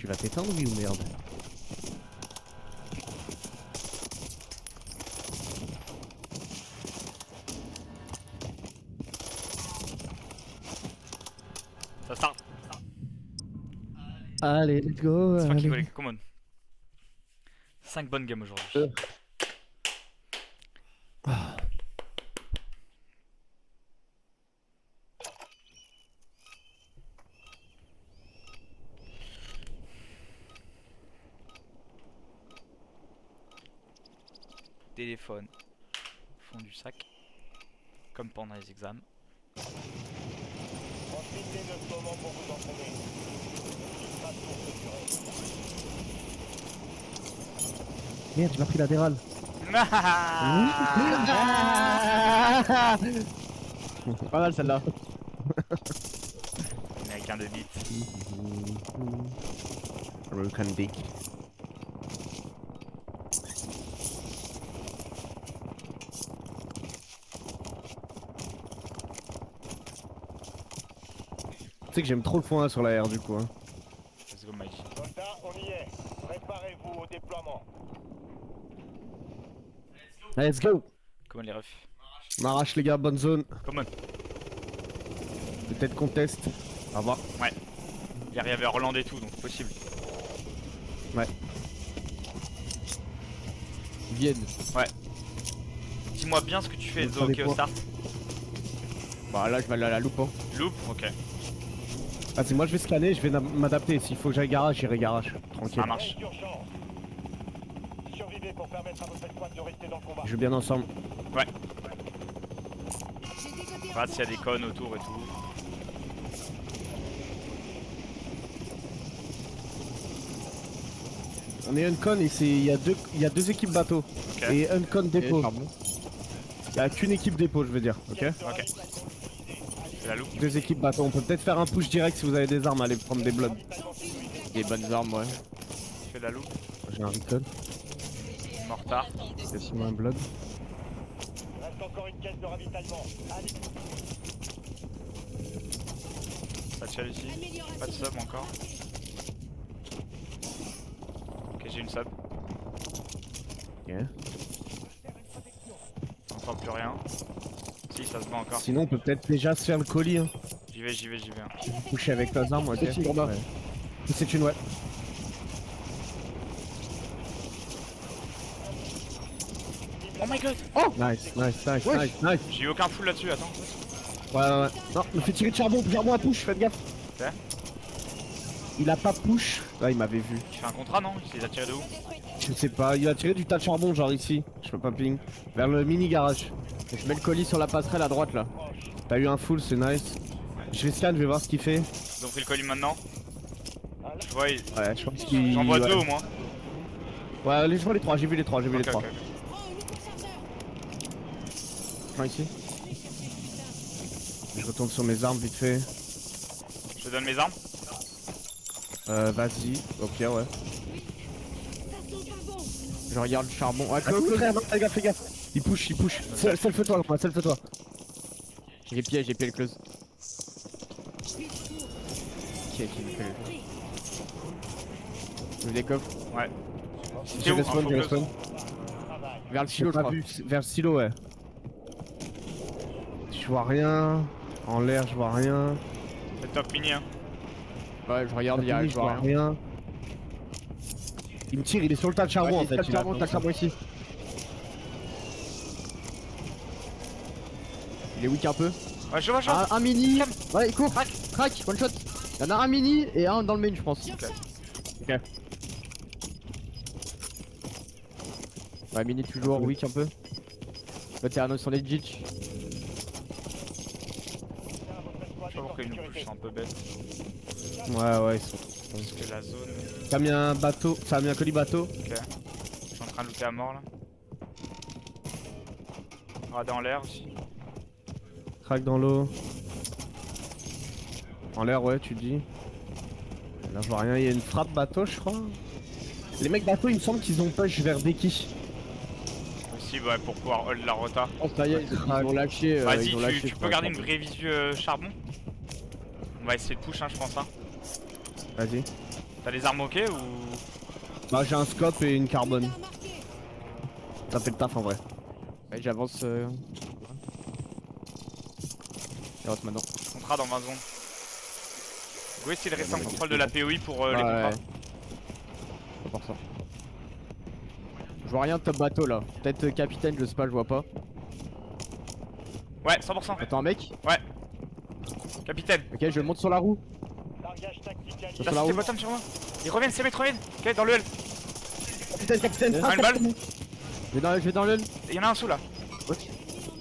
Tu vas t'éteindre, oui ou merde? Ça start. Allez, let's go. C'est fucking allez. volé, come on. 5 bonnes games aujourd'hui. Ah. Téléphone. Fond du sac. Comme pendant les examens. Profitez de ce moment pour vous entraîner. Il passe pour se durer. Merde, j'ai pas pris la dérale. Pas mal celle-là. Américain de beat. Broken dick. Tu sais que j'aime trop le fond 1 sur la R du coup. Hein. Let's go, Mikey. Soldats, on y est. Préparez-vous au déploiement. Let's go. Comment les refs? M'arrache les gars, bonne zone. Come on. Peut-être qu'on teste. À voir. Ouais. Il y avait Roland et tout, donc possible. Ouais. Ils viennent. Ouais. Dis-moi bien ce que tu fais, Ça Zo, ok, dépend. au start. Bah là je vais aller à la loupe hein. Loop, ok. Ah, c'est moi je vais scanner, je vais m'adapter. S'il faut que j'aille garage, j'irai garage. Tranquille. Ça marche. Aide d'urgence. Survivez pour permettre à votre escouade de rester dans le combat. Je vais bien ensemble. Ouais. Regarde s'il y a des connes autour et tout. On est Uncon et il y a deux équipes bateau. Ok. Et Uncon dépôt. charbon. Il y a qu'une équipe dépôt, je veux dire. Ok. Ok. C'est la loupe. Deux équipes bateau. On peut peut-être faire un push direct si vous avez des armes. Allez prendre des bloods. Des bonnes armes ouais. Fais la loupe. J'ai un recon. Mortar. C'est sur un blood. Reste encore une caisse de ravitaillement. Allez. Pas de shell ici. Pas de sub encore. Ok, j'ai une sub. Ok. On sent plus rien. Si, ça se bat encore. Sinon, on peut peut-être déjà se faire le colis. Hein. J'y vais, j'y vais, j'y vais. Coucher avec tes armes, ok. C'est une Urbain. Ouais. C'est une ouais. Oh my god! Nice, nice, nice, Wesh. nice, nice. J'ai eu aucun full là-dessus, attends. Ouais, ouais, ouais. Non, me fait tirer de charbon à push, faites gaffe. Ok. Il a pas push. Là, il m'avait vu. Tu fais un contrat, non? Il les a tirés de où? Je sais pas, il a tiré du tas de charbon, genre ici. Je peux pas ping. Vers le mini garage. Je mets le colis sur la passerelle à droite là. T'as eu un full, c'est nice. Je vais scan, je vais voir ce qu'il fait. Ils ont pris le colis maintenant. Je vois, Ouais, je pense qu'il. j'en vois ouais. deux au moins. Ouais, allez, je vois les trois, j'ai vu les trois, j'ai vu Ok, les trois. ok. Un ici. Je retourne sur mes armes vite fait. Je te donne mes armes. Vas-y, au pire, ouais. Je regarde le charbon. Ouais, Ah, close, close. frère, non, fais gaffe, fais gaffe. Il push, il push. Self-toi, moi, self-toi. J'ai pied le close. Qui me fait le... Je des coffres. Ouais. J'ai T'es où? respawn, Info j'ai close. respawn. Vers le J'ai silo je pas crois. vu, vers le silo, ouais. Je vois rien. En l'air, je vois rien. C'est top mini, hein. Ouais je regarde, il y a Fini, je je vois vois rien. rien. Il me tire, il est sur le tas de charbon en Ouais, fait. t'as le charbon, t'as le charbon ici. Il est weak un peu. Ouais, je vois. Un mini. Calme. Ouais, il court. Crac, one shot. Y'en a un mini et un dans le main, je pense. Ok. Ouais, mini toujours weak un peu. Là, t'es un sur les ditch. Je sais pas pourquoi ils nous push, c'est un peu bête. Ouais, ils sont. Parce que la zone. Ça a mis un bateau, ça a mis un colis bateau. Ok. Je suis en train de looter à mort là. Radar dans l'air aussi. Crack dans l'eau. En l'air, ouais, tu dis. Là, je vois rien. Il y a une frappe bateau, je crois. Les mecs bateau, il me semble qu'ils ont push vers Deki. Aussi, ouais, pour pouvoir hold la rota. Oh, ça y est, ils ont lâché. Vas-y, ils ont lâché, tu je peux crois, garder le une charbon. vraie visu charbon. On va essayer de push, hein, je pense. Hein. Vas-y. T'as les armes ok ou. Bah j'ai un scope et une carbone. Ça fait le taf en vrai. Ouais, j'avance. J'avance maintenant. Contrat dans 20 secondes. Go essayer de rester en contrôle de la POI pour les Ouais, contrats. ouais. Pas pour ça. Je vois rien de top bateau là. Peut-être capitaine, je sais pas, je vois pas. Ouais, 100%. Attends, un mec. Capitaine. Ok, je monte sur la roue. Largage tactique Sur allié. la T'as sauté roue. le bottom sur moi. Ils reviennent, ces mecs reviennent. Ok, dans le L. Capitaine, capitaine. Ah, une balle. Je vais dans le. Y'en a un sous là. Ouais.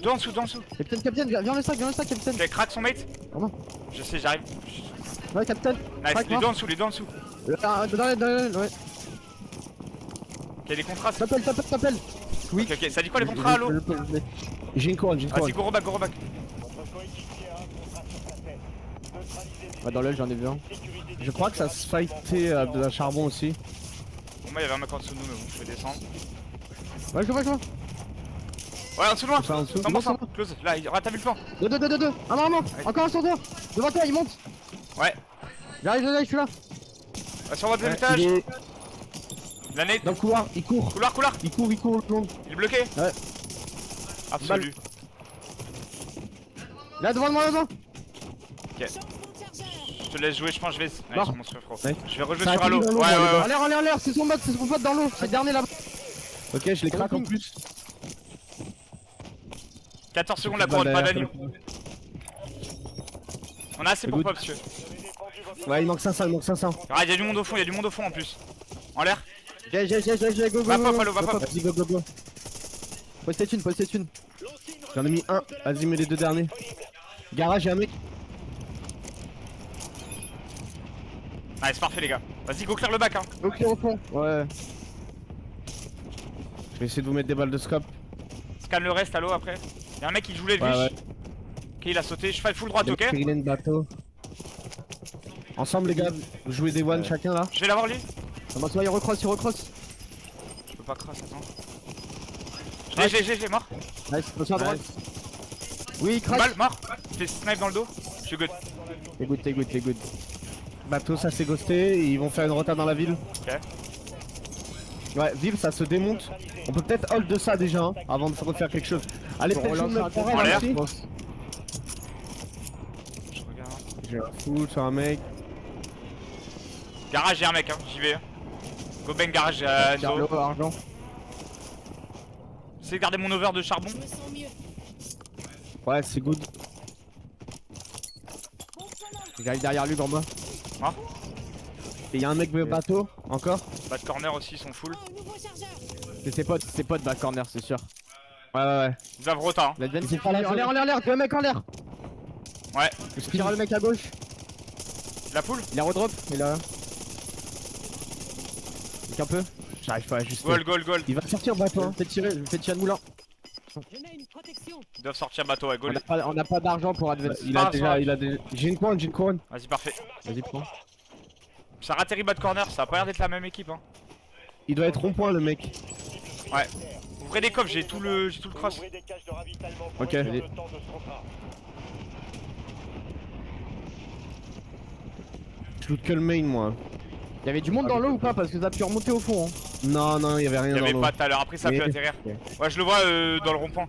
Deux en dessous, deux en dessous. Capitaine, viens le sac, capitaine. Ok, crack son mate. Comment? Je sais, j'arrive. Ouais, capitaine. Nice, Crack, les mort. deux en dessous, les deux en dessous. Dans le, ouais. Ok, les contrats. T'appelles. Oui. Ok, ça dit quoi les contrats à l'eau? J'ai une couronne, j'ai une Vas-y, couronne. go roback, go roback. Votre coéquipier a un contrat sur sa tête. Neutraliser les Ouais, dans l'œil, j'en ai vu un. sécuriser Je crois que ça se fightait à de la charbon aussi. Bon, moi, il y avait un mec en dessous de nous, mais bon, je vais descendre. Ouais, je vois. Ouais, en dessous de moi. C'est ça, en dessous. 100%. Close. Là, t'as vu le plan? 2. Ah non, encore un sur deux. Devant toi, il monte. Ouais. J'arrive, je suis là. Sur votre Ouais, étage. il est La nade. dans le couloir, il court. Couloir. Il court le long. Il est bloqué. Ouais. Absolu. Là, devant moi, là-bas. Je te laisse jouer, je pense que je vais. Ouais, Mort. je m'en suis frérot. Ouais. Je vais rejouer Ça sur a Halo. fini Ouais, dans l'eau, ouais, dans ouais. En l'air, c'est son pote dans l'eau. C'est le dernier là-bas. Ok, je les craque en plus. 14 secondes là pour pas d'anneau. On a assez C'est pour good. pop, monsieur. Ouais, il manque 500, il manque 500. Ah, il y a du monde au fond, en plus. En l'air. J'ai, go. Va pop, Halo, va pop. Vas-y, go. Postez une. J'en ai mis un. Vas-y, mets les deux derniers. Garage, y'a un mec. Ah, c'est parfait, les gars. Vas-y, go clear le bac, hein. Ok, au fond. Ouais. Je vais essayer de vous mettre des balles de scope. Scanne le reste, Halo, après. Y'a un mec qui joue les Ouais, vis. ouais. Ok, il a sauté. Je fais full droite, ok? Krillin bateau. Ensemble, les gars, vous jouez des one chacun là. Je vais l'avoir, lui. Comment ça, il recross. Je peux pas crasse, attends. J'ai, mort. Nice, attention à droite. Oui, crash. Balle, mort. Je fais snipe dans le dos. Je suis good. T'es good. Bateau, ça s'est ghosté. Ils vont faire une rota dans la ville. Ok. Ouais, ville, ça se démonte. On peut peut-être hold de ça déjà, hein, avant de refaire quelque chose. Allez, peut-être relancer jouer un le peu forêt en l'air. aussi. Je regarde. J'ai un full sur un mec. Garage, y'a un mec, hein. J'y vais. Go bang garage, Enzo. Carlo, argent. Essayez de garder mon over de charbon. Ouais, c'est good. J'arrive derrière lui, moi. Et y'a un mec bateau, encore. Bas de corner aussi, ils sont full. C'est ses potes back corner, c'est sûr. Ouais. Ils doivent rota, hein. La Jen, C'est pas là, en l'air, deux mecs en l'air. Ouais. Je tire le mec à gauche. La poule. Il a redrop, il a. Donc un peu. J'arrive pas à ajuster. Goal. Il va sortir bateau. Je Hein. je me fais tirer le moulin. Ils doivent sortir bateau, ouais, goal. On n'a pas d'argent pour advance. Il a déjà. J'ai une couronne. Vas-y, parfait. Vas-y, prends. Ça ratterrit bas de corner, ça a pas l'air d'être la même équipe, hein. Il doit être rond-point le mec. Ouais. Ouvrez des coffres, j'ai tout le cross. Ouvrez des caches de ravitaillement pour Ok. réduire le temps de ce contrat. Je loot que le main moi. Il y avait du monde dans l'eau ou pas? Parce que ça a pu remonter au fond. Hein. Non, y'avait rien Il y dans avait l'eau. pas tout à l'heure, après ça a pu Mais- atterrir. Ok. Ouais, je le vois dans le rond-point.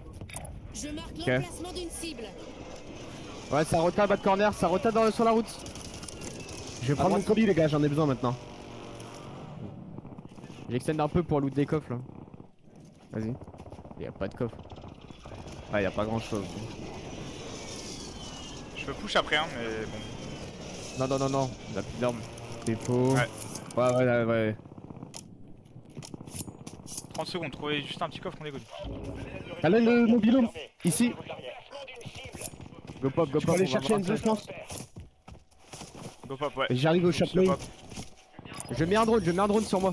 Je marque l'emplacement d'une cible. Ouais, ça rota bas de corner, ça rota sur la route. Je vais prendre mon colis les gars, j'en ai besoin maintenant. J'extende un peu pour loot des coffres là. Vas-y. Il y a pas de coffre. Ah, y'a pas grand chose. Je peux push après, hein, mais bon. Non, on a plus d'armes. Dépôt. Ouais. Ouais. 30 secondes, trouvez juste un petit coffre, on est good. Allez, le mobilhome. Ici. Go pop, Je peux aller chercher Enzo, je pense. Go pop, ouais. Et j'arrive au Je le chapelet. pop. Je mets un drone sur moi.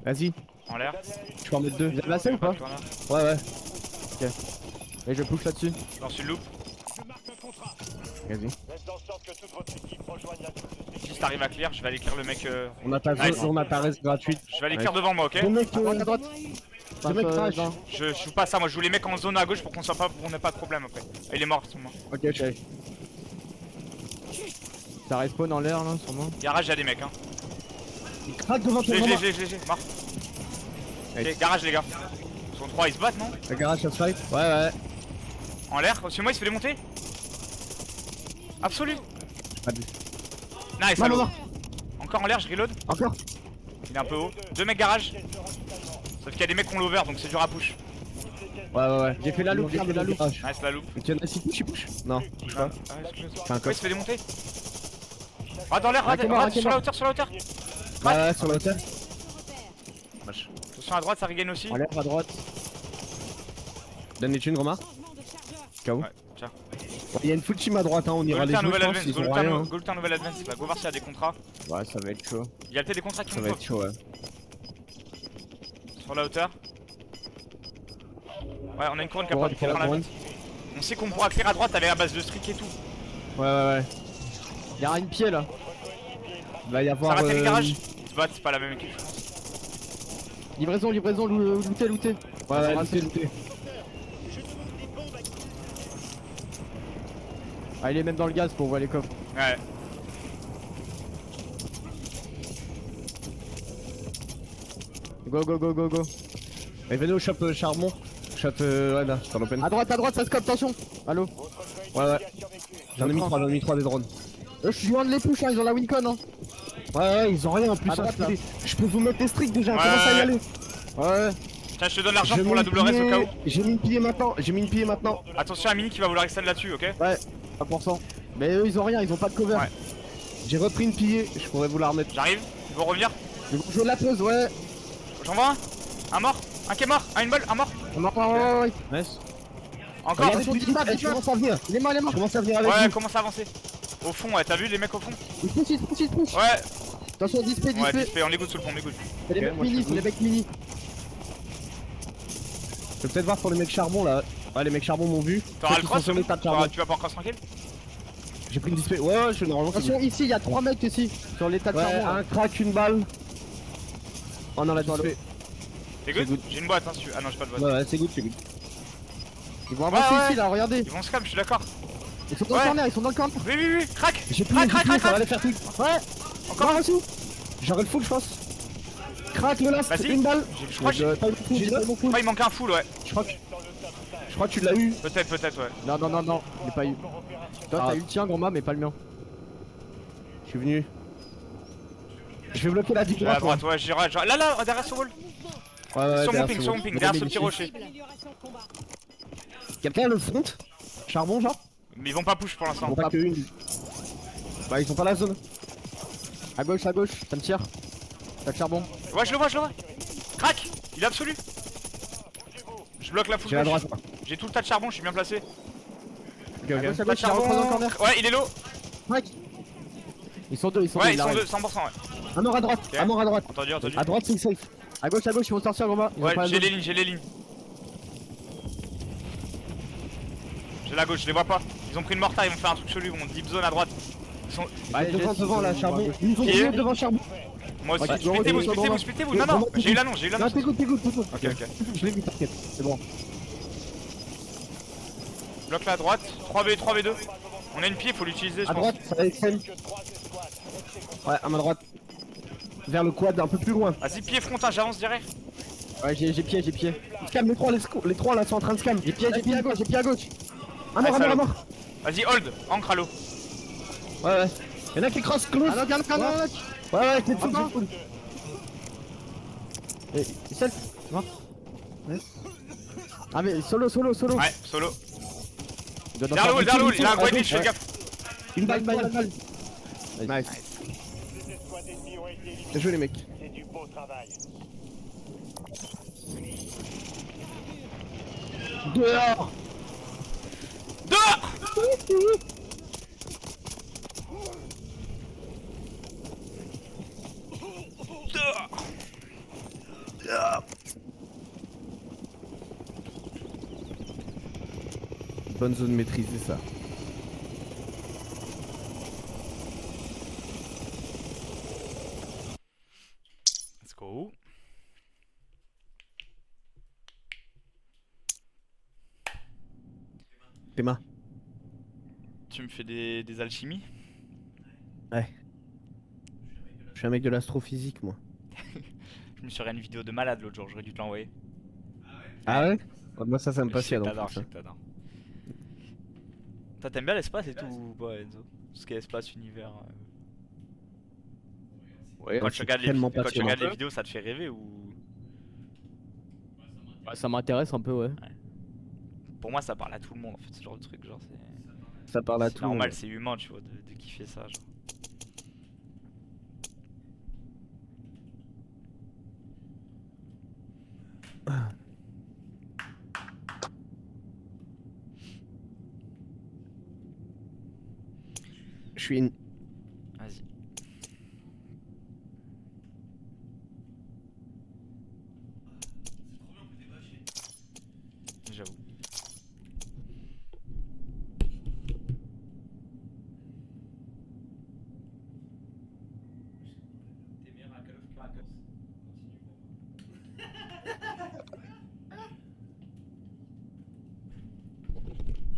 Vas-y, En l'air. je peux en mettre deux. Vous avez assez ou pas? Corner. Ouais. Et je push là-dessus. Dans une loop. Vas-y. Faites en sorte que toute votre équipe rejoigne la zone de sécurité. Si t'arrives à clear, je vais aller clear le mec. On a ta Nice. zone, on a ta reste gratuite. Je vais aller clear devant moi, ok? Deux mecs, À droite. deux mecs crash. Je joue pas ça, moi je joue les mecs en zone à gauche pour qu'on n'ait pas de problème après. Ah, il est mort, son moi. Ok. Ça respawn en l'air là sur moi. Garage, y'a des mecs, hein. Il craque devant Je ton l'ai, moment. mort. Ok, garage les gars. Ils sont 3, ils se battent non? Le garage ça se fight. Ouais. En l'air, sur moi il se fait démonter. Absolu. Pas de- Nice, Non, allô. non. Encore en l'air, je reload. Encore. Il est un peu haut. 2 mecs garage. Sauf qu'il y a des mecs qui ont l'over donc c'est dur à push. Ouais. J'ai fait la loupe, j'ai fait la loupe. Nice la loupe. Tu en as si push, il push? Non, push pas. Fais un Ouais, code. il se fait démonter. Ah, dans l'air, Un qui est mort, un qui est sur la mort. hauteur, sur la hauteur. Ouais, sur la hauteur. Dommage. Attention à droite, ça regagne aussi. En l'air à droite. Donne les thunes, Romain. Changement de chargeur. KO. Ouais, tiens. Il y a une full team à droite, hein. On ira Go les un jouer, nouvel je pense. advance, Ils ont rien. hein. go un nouvel advance. Bah, go voir s'il y a des contrats. Ouais, ça va être chaud. Il y a peut-être des contrats qui Ça vont va pop être chaud, ouais. sur la hauteur. Ouais, on a une couronne qui a Couronne, pas prend la couronne. vente. On sait qu'on pourra clear à droite avec la base de streak et tout. Ouais. Y'a une pied là. Il va y Ça avoir. va les garages. Ils se battent, c'est pas la même équipe, je pense. Livraison, looté. Ouais, c'est looté. Ah, il est même dans le gaz pour voir les coffres. Ouais. Go. Et venez au shop charbon. Shop, ouais, là, sur l'open. À droite, ça scope, attention. Allô. Ouais. J'en ai mis 3 des drones. Je suis loin de les push, hein, ils ont la wincon. Hein. Ouais, ils ont rien en plus. À droite, hein. là. Je peux vous mettre des streaks déjà, Ouais, commence à y ouais. aller. Ouais. Tiens, je te donne l'argent J'ai pour mis la le double raise au cas où. pilier- J'ai mis une pilier maintenant. Attention à Mini qui va vouloir extend là-dessus, ok? Ouais, 100%. Mais eux, ils ont rien, ils ont pas de cover. Ouais. J'ai repris une pilier, je pourrais vous la remettre. J'arrive, ils vont revenir. Ils vont jouer la pause, ouais. J'en vois un. Un mort. Un qui est mort. Un une balle. Un mort. Ouais. Nice. Encore. Regardez, Regardez, dis-moi. je commence à venir. Il est mort. Je commence à venir avec Ouais, vous. commence à avancer. Au fond, ouais, t'as vu les mecs au fond? Il push. Ouais, Attention, display. ouais, display, on écoute sous le pont, on écoute. C'est les Ok, mecs moi, je mini, fais c'est les mecs mini. Je peux peut-être voir pour les mecs charbon là. Ouais, les mecs charbon m'ont vu. T'auras Ceux le qui cross, sont sur c'est les bon? tas de charbon. Tu vas pas encore tranquille? J'ai pris une display. Ouais, je suis normalement. c'est Attention, ici, il y a 3 mecs ici. Sur les tas de bon. Ouais, charbon. un là. crack, une balle. Oh non, la Dans display. T'es C'est good? good. J'ai une boîte, hein, si tu veux. Ah non, j'ai pas de boîte. Ouais, c'est good. Ils vont avancer Ouais, ouais. ici, là, regardez. Ils vont scam, je suis d'accord. Ils sont dans Ouais. le corner, ils sont dans le corner. Oui, crack! J'ai plus Crac, une crac, display, crac, ça va crack. les faire tout. Ouais. Encore Encore aussi. J'aurai le full, je pense. Crack le last, Vas-y. une balle. Je crois que j'ai. T'as eu le full, j'ai Je crois qu'il manque un full, ouais. Je crois que tu l'as eu. Peut-être, ouais. Non, je l'ai pas eu. Toi, Ah. t'as eu le tien, gros mais pas le mien. Je suis venu. Je vais bloquer la Je vais droite. à droite, ouais, j'irai. Là, derrière ce wall. Ouais, Sur mon derrière, ping, c'est sur bon. mon ping, Mais derrière ce mais petit rocher. Amélioration de combat. Quelqu'un a le front. Charbon, genre. Mais ils vont pas push pour l'instant. Bon, pas que une. Bah, ils ont pas la zone. À gauche, ça me tire. T'as le charbon. Ouais, je le vois. Crac! Il est absolu. Je bloque la full J'ai la gauche. droite. J'ai tout le tas de charbon, je suis bien placé. Ok, À gauche, ok. il y a repris dans le corner. Ouais, il est low. Mec. Ils sont deux, Ouais, ils sont arrivent. deux, 100%, ouais. Un mort à droite. Ok. Un mort à droite. Entendu. À droite, c'est safe. À gauche, ils vont sortir, gros Ils ont Ouais, pas la j'ai zone. les lignes. J'ai la gauche, je les vois pas. Ils ont pris une mortar, ils vont faire un truc chelou, ils vont deep zone à droite. Ils sont... Ouais, Devant là, charbon. Ils nous ont Qui mis est devant charbon. Moi aussi. Ok, Splittez-vous. Non, j'ai eu l'annonce, Non, t'écoutes. Ok. Je l'ai vu, t'inquiète. C'est bon. Bloque là à droite. 3v2. On a une pied, faut l'utiliser, je À pense. droite, ça va être celle. Ouais, à ma droite. Vers le quad, un peu plus loin. Vas-y, pied frontin, j'avance direct. Ouais, j'ai pied. Scam, les trois là sont en train de scam. J'ai pied à gauche. Un mort, salaud. un mort. Vas-y, hold, ancre à l'eau. Ouais. Y'en a qui cross close. Ah non, regarde, Ouais, c'est full, Attends. c'est full. Et self. Ah mais solo. Ouais, solo. Derrière le wall, il a un white leash, fais gaffe. Une balle. balle. Nice. Les escouades ennemies ont été éliminées. Bien joué les mecs. C'est du beau travail. Dehors. Dehors! Bonne zone maîtrisée ça. Let's go. Théma. Tu me fais des alchimies? Ouais. Je suis un mec de l'astrophysique, moi. Je me suis regardé une vidéo de malade l'autre jour, j'aurais dû te l'envoyer. Ah ouais? Moi, ça me Je sais passionne que en t'adores, plus. je sais que t'adores. Toi, t'aimes bien l'espace et tout ou pas, Enzo? Tout ce qui est espace, univers. Ouais, Quand je tu suis regardes tellement quand tu passionnant. regardes les vidéos, ça te fait rêver ou. bah, ça m'intéresse un peu, ouais. Pour moi, ça parle à tout le monde en fait, ce genre de truc. Genre, Ça parle à c'est tout le normal, monde. c'est humain, tu vois, de kiffer ça. Genre. Je suis une... Vas-y. J'avoue.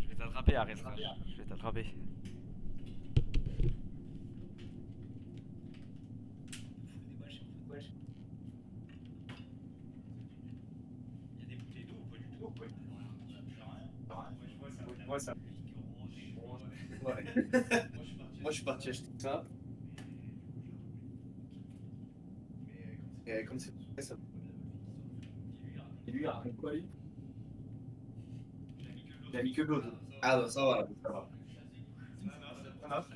Je vais t'attraper, arrête. Je vais t'attraper. Moi, ça. Ouais. Moi, je suis parti acheter ça. Et comme c'est ça. Et lui, il raconte quoi, lui? Il a mis que l'eau. Ah, bah, ça va, ça va. Ça marche.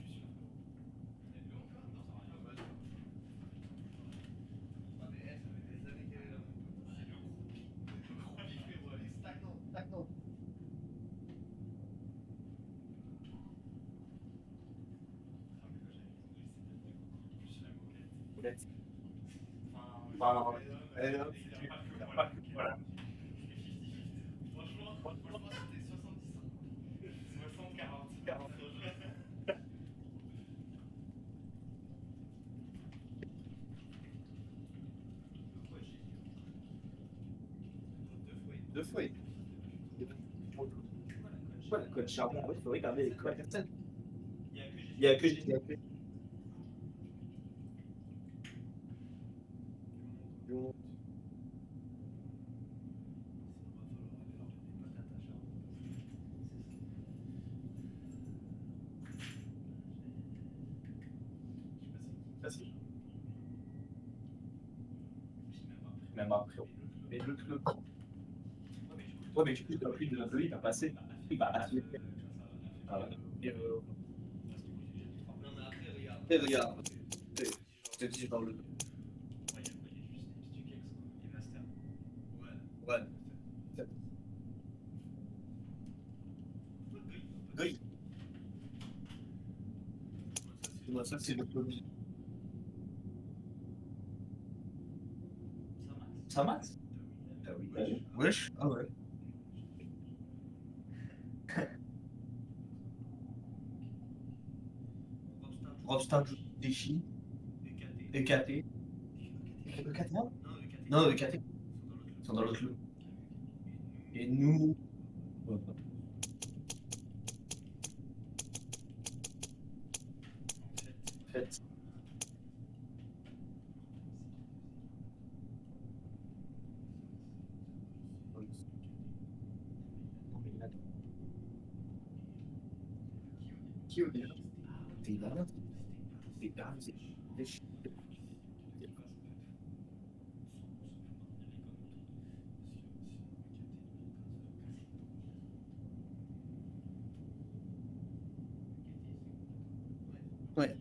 Enfin, voilà. Deux fois. Voilà, code charbon, il faut regarder les codes personnes. Il y a que j'ai. Facile. Même après. Mais le. Ouais, mais du coup, t'as plus de la il va passer. Il va passer. Ah ouais. Et regarde. Je te dis, je parle. Ouais. Oui. Moi, ça, c'est le premier. Ça max? Ah oui. Wesh. Ah ouais. Robstar, Déchi, EKT. EKT, non? Non, EKT. Ils sont dans l'autre lot. Et nous. En fait. Qui au début? T'es malade. T'es grave, c'est déchiré. Ouais.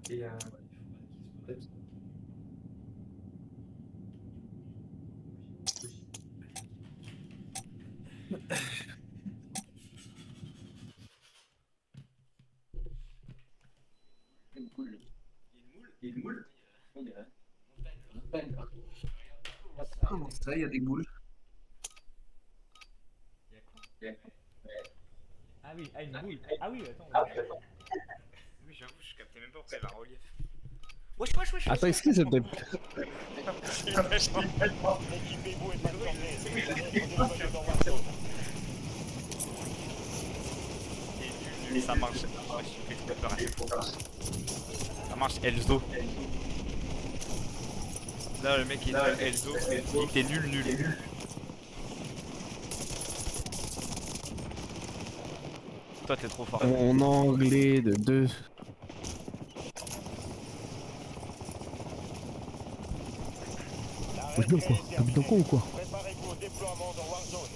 Et ouais. Une moule. Une moule? Il y a une montagne. Comment ça, il y a des moules? Ah oui, une boule. Ah oui, attends. Oui, j'avoue, je captais même pas pourquoi il y avait un relief. Wesh. Attends, est-ce que c'est peut-être... Équipez-vous et pas de Mais ça marche. Ouais, je fais trop peur à chaque fois. Ça marche, Elzo. Là, le mec il est Elzo, il était nul. Toi, t'es trop fort. En anglais de 2. La Je dis quoi? T'as mis ton con ou quoi? Préparez-vous au déploiement dans Warzone.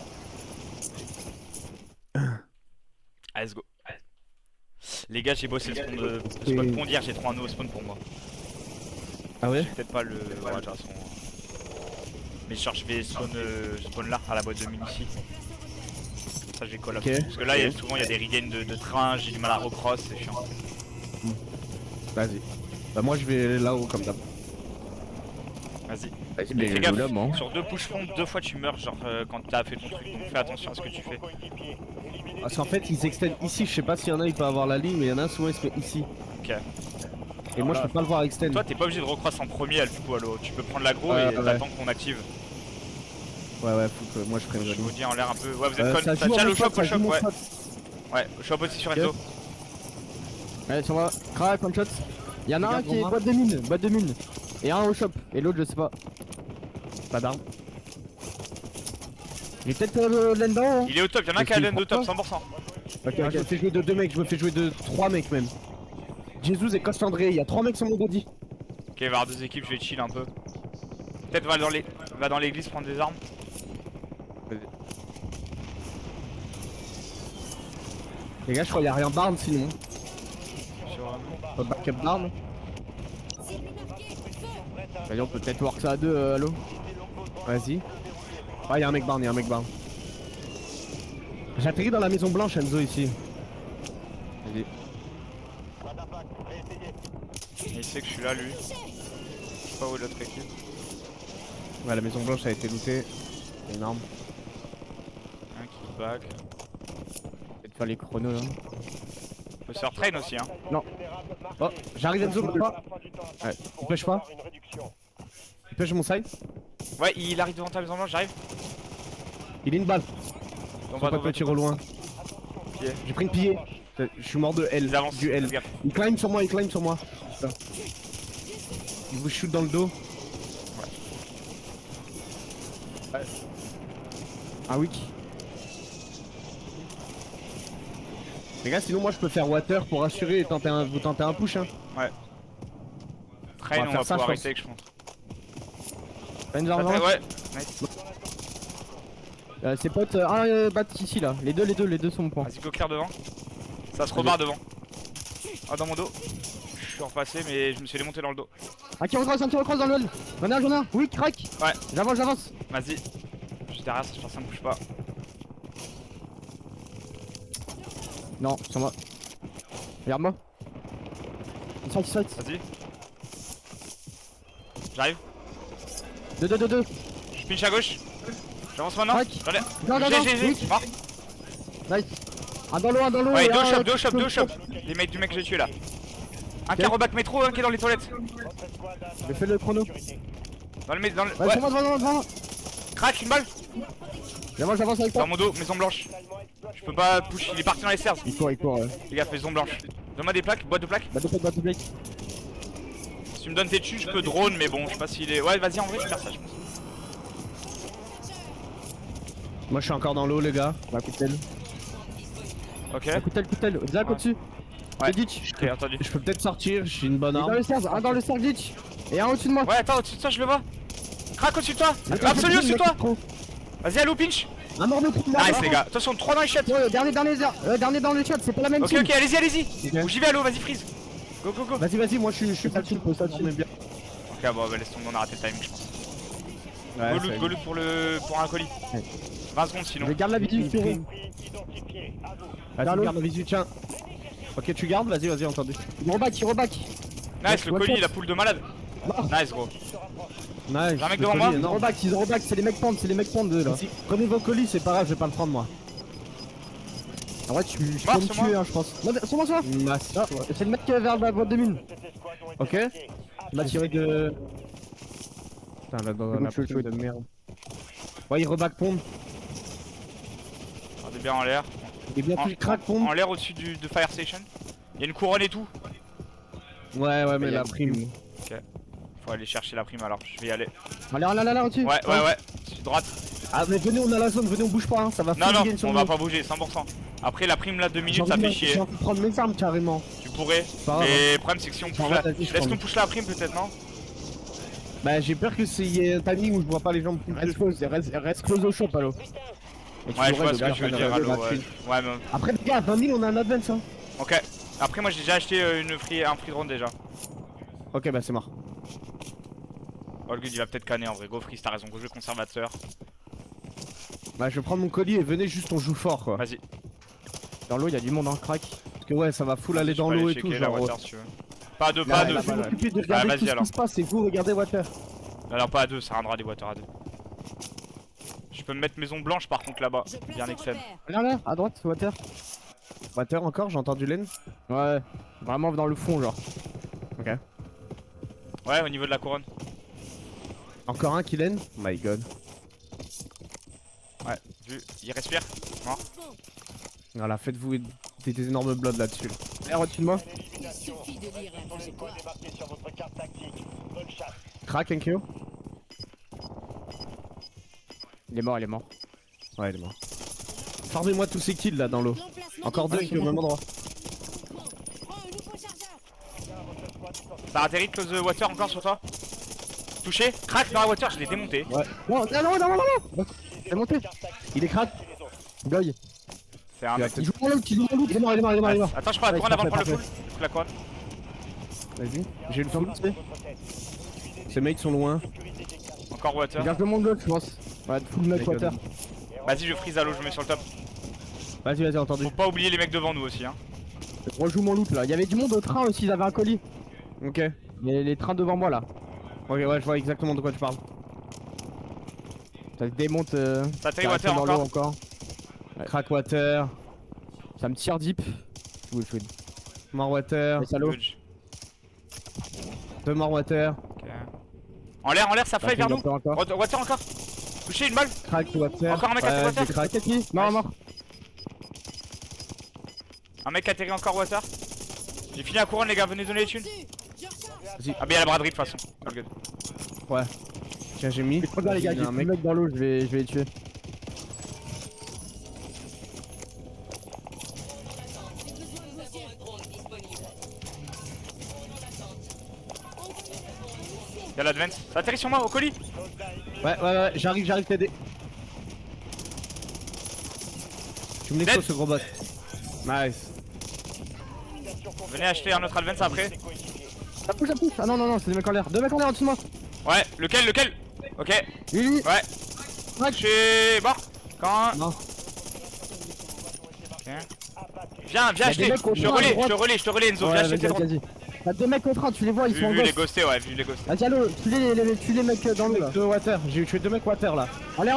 Ah, let's go. Les gars, j'ai bossé le spawn pond hier, j'ai 3 anneaux au spawn pour moi. Ah ouais? J'ai peut-être pas le. Ouais, de toute façon. Mais genre, je vais spawn là, à la boîte de munitions. Ça, j'ai call up. Ok. Parce que là, souvent, il y a des regains de train, j'ai du mal à recross, c'est chiant. Vas-y. Bah moi je vais là-haut comme d'hab. Vas-y. Vas-y, Mais mais fais gaffe, là, moi. sur 2 push front, 2 fois tu meurs, genre quand t'as fait ton truc, donc fais attention à ce que tu fais. Parce qu'en fait ils extendent ici, je sais pas s'il y en a il peut avoir la ligne, mais il y en a un souvent il se met ici. Ok. Et moi je peux pas le voir extend. Toi, t'es pas obligé de recross en premier, du coup, Allo. Tu peux prendre l'aggro Ouais, et ouais. t'attends qu'on active. Ouais, faut que moi je prenne la Je ligne. vous dis en l'air un peu. Ouais, vous êtes con. Ça Ça joue tient en le mon shop, spot, au ça shop, joue mon ouais. spot. Ouais, au shop aussi sur Ok. Enzo. Allez, sur moi. Crack, one shot. Y'en a un Regarde, qui est Romain. boîte de mine. Et un au shop. Et l'autre, je sais pas. Pas d'arme. Il est peut-être là-dedans. Hein. Il est au top, y'en a un qui a l'end au top, 100%. Ok, je me fais jouer de 2 mecs, je me fais jouer de 3 mecs même. Jesus et Cost André, il y a 3 mecs sur mon body. Ok, il va y avoir 2 équipes, je vais chill un peu. Peut-être va dans l'église prendre des armes. Les gars, je crois qu'il y a rien barn sinon. Pas de backup barn. Cible marquée. Feu. Vas-y, on peut peut-être voir ça à deux, Allo. Vas-y. Ah, il y a un mec barn, il y a un mec barn. J'atterris dans la maison blanche, Enzo ici. Vas-y. Pas d'impact, réessayez. Il sait que je suis là, lui. Je sais pas où est l'autre équipe. Ouais, la maison blanche a été lootée. C'est énorme. Un qui back. Peut-être faire les chronos là. On peut se faire train aussi, hein. Non. Oh, j'arrive Enzo, bouge pas. Ouais, pêche pas. Il pêche mon side. Ouais, il arrive devant ta maison blanche, j'arrive. Il est une balle. On Faut pas que le tire au loin. Pied. J'ai pris une pillée. Je suis mort de L. Il avance, Du L. fais gaffe. Il climb sur moi, il climb sur moi. Putain. Il vous shoot dans le dos. Un week. Les gars, sinon moi je peux faire water pour assurer et tenter vous tentez un push hein. Train, On va on faire va ça, pouvoir je pense. arrêter, je pense. Pas une Ça arme. traîne, ouais, nice. Ses potes, battent ici là. Les deux sont au point. Vas-y, go clair devant. Ça se rebarre devant. Ah, dans mon dos. Je suis repassé, mais je me suis démonté dans le dos. Un qui recrosse dans le hall. J'en ai un. Oui, crack. Ouais. J'avance. Vas-y. Je suis derrière, je pense que ça me bouge pas. Non, sur moi. Regarde-moi. Il saute. Vas-y. J'arrive. 2. Je pinch à gauche. J'avance maintenant. Crac. J'en ai. Non, J'ai. oui. Mort. Nice. Un dans l'eau. Ouais, et deux un- au shop. Les mecs du mec que j'ai tué là. Un qui a reback métro, un qui est dans les toilettes. J'ai fait le chrono. Dans le. Ouais, Ouais. sur moi, devant. Crac, une balle. Et moi, j'avance avec toi. Dans mon dos, maison blanche. Je peux pas push, il est parti dans les stairs. Il court. Les gars, maison blanche. Donne-moi des plaques, boîte de plaques. Bah, de blake. Si tu me donnes tes dessus, je peux drone, mais bon, je sais pas s'il est. Ouais, vas-y, en vrai, je vais faire ça, je pense. Moi je suis encore dans l'eau les gars. Bah, coutel. Ok. Coutel. Direct au-dessus. Ouais. C'est ditch. Ok, entendu. Je peux peut-être sortir, j'ai une bonne Il est dans arme. le stairs, un dans le stairs ditch. Et un au-dessus de moi. Ouais, attends, au-dessus de toi, je le vois. Crac au-dessus de toi. Absolu au-dessus de toi. Vas-y, allô, pinch. Un mort de trou. Nice, les gars. Attention, 3 dans les shots. Dernier dans le chat, c'est pas la même Ok, team. ok, allez-y. Ok. J'y vais, allô, vas-y, freeze. Go. Vas-y, moi je suis pas dessus. On est bien. Ok, bon, bah, laisse tomber, on a raté le timing, je pense. Ouais, Go loot pour un colis. Ouais. 20 secondes sinon. Je garde la visu, Spirou. Identifié, à vous. Vas-y, Dans l'eau. garde la visu, tiens. Ok, tu gardes, vas-y, entendu. Il reback. Nice, le One colis, shot. la poule de malade. Mort. Nice, gros. Nice. Y'a un mec le devant colis moi est Ils énorme. reback, c'est les mecs pondent là. Si, prenez vos colis, c'est pas grave, je vais pas le prendre moi. En vrai, tu peux Mort me sur moi. tuer, hein, je pense. Non, sur moi. Nice. Ah, c'est le mec vers la boîte de mine. Cette escouade ont été Ok. marquées. Il m'a tiré de. Putain, là dans C'est bon, la je putain de merde. Ouais, il reback pond. C'est bien en l'air. Il est bien plus crack pompe. En l'air au-dessus de Fire Station. Il y a une couronne et tout. Ouais, ouais, mais Il y a la une prime. Faut aller chercher la prime alors, je vais y aller. Allez, au-dessus. Ouais, sur droite. Ah, mais venez, on a la zone, venez, on bouge pas, hein. Ça va Non, non, flinguer sur on nous. va pas bouger, 100%. Après la prime là, 2 minutes, ça fait chier. J'ai envie de prendre mes armes carrément. Tu pourrais. Pas grave, Mais le problème, c'est que si on pousse va, la. vas-y, je Laisse prends. qu'on pousse la prime peut-être, non? Bah, j'ai peur que c'est y ait un timing où je vois pas les gens me pousser. Reste close au shop, allo. Et tu Ouais, je aurais vois de ce que tu veux garder dire, la allo. batterie. Ouais, mais. Après, les gars, à 20 000, on a un advance, hein. Ok. Après, moi j'ai déjà acheté un free drone déjà. Ok, bah, c'est mort. Oh, le gars, il va peut-être canner en vrai. Go free, t'as raison. Go jeu conservateur. Bah, je vais prendre mon colis et venez, juste on joue fort, quoi. Vas-y. Dans l'eau, il y a du monde en crack. Parce que, ouais, ça va full aller Je dans peux l'eau aller et tout. checker la Genre, water si tu veux. Pas à deux, Là, pas à là, deux. je vais m'occuper de regarder vas-y, tout ce alors. qui se passe et vous regardez Water. Non, pas à deux, ça rendra des water à deux. Je peux me mettre maison blanche par contre là-bas. Je place Bien un Excel. repère. Là, à droite, water. Water encore, j'ai entendu laine. Ouais, vraiment dans le fond, genre. Ouais, au niveau de la couronne. Encore un qui laine. My god. Ouais, vu. Il respire. Non. Voilà, faites-vous des énormes bloods là-dessus. Là, au-dessus de moi. Il suffit de lire un Dans les points trajectoire. démarqués sur votre carte tactique. Bonne chasse. Crack, NKO. Il est mort. Ouais, il est mort. Farmez-moi tous ces kills là dans l'eau. L'emplacement Encore de- deux qui au même endroit. Prends un nouveau chargeur. T'as atterri close water encore sur toi. Touché. Crack dans la water, je l'ai démonté. Non. C'est monté. Il est crack. Goy. C'est un. Ouais. Il joue dans l'eau, il est mort. Attends, je prends la Ouais, couronne avant de parfait, prendre le full. La couronne. Vas-y. J'ai le full. Ces mecs sont loin. Encore water. Garde le monde l'autre, je pense. Ouais, full mec water. Vas-y, je freeze à l'eau, je me mets sur le top. Vas-y, entendu. Faut pas oublier les mecs devant nous aussi, hein. Je rejoue mon loot là. Il y avait du monde au train aussi, ils avaient un colis. Ok. Les trains devant moi là. Ok, ouais, je vois exactement de quoi tu parles. Ça se démonte. T'as atterri ça water reste dans l'eau encore. encore. Ouais. Crack Water. Ça me tire deep. Oui, je Mort Water. Les salauds. Good. Deux morts Water. Ok. En l'air, ça fly vers nous. Encore. Water encore. Touché une balle. Crack Water. Encore un mec à Ouais, Water. j'ai crack. Non, mort. Un mec atterri encore water. J'ai fini la couronne, les gars, venez donner les thunes. Dessus. Je recharge. Ah, mais il y a la braderie de toute façon. All good. Ouais. Tiens, j'ai mis. Je crois bien les gars, Il y j'ai a un plus de mec. mecs dans l'eau, je vais les tuer. Y'a l'advance. Ça atterrit sur moi, au colis. Ouais, j'arrive t'aider. Tu me Dead. l'exposes ce gros boss. Nice. Venez acheter un autre advance après. Ça pousse. Ah non, c'est des mecs en l'air. Deux mecs en l'air au-dessus de moi. Ouais, lequel? Ok. Lui. Ouais. Touché. Mort. Quand. Non. Ok. Viens des acheter. mecs au Je te train à relais, droite. Enzo. Viens acheter tes drones. vas-y. T'as deux mecs au train, tu les vois, ils sont en Vu les gosse. ghostés, ouais, vu les ghostés. Vas-y, allo, tue les mecs dans l'eau là. Deux Water. J'ai tué deux mecs Water là. En l'air,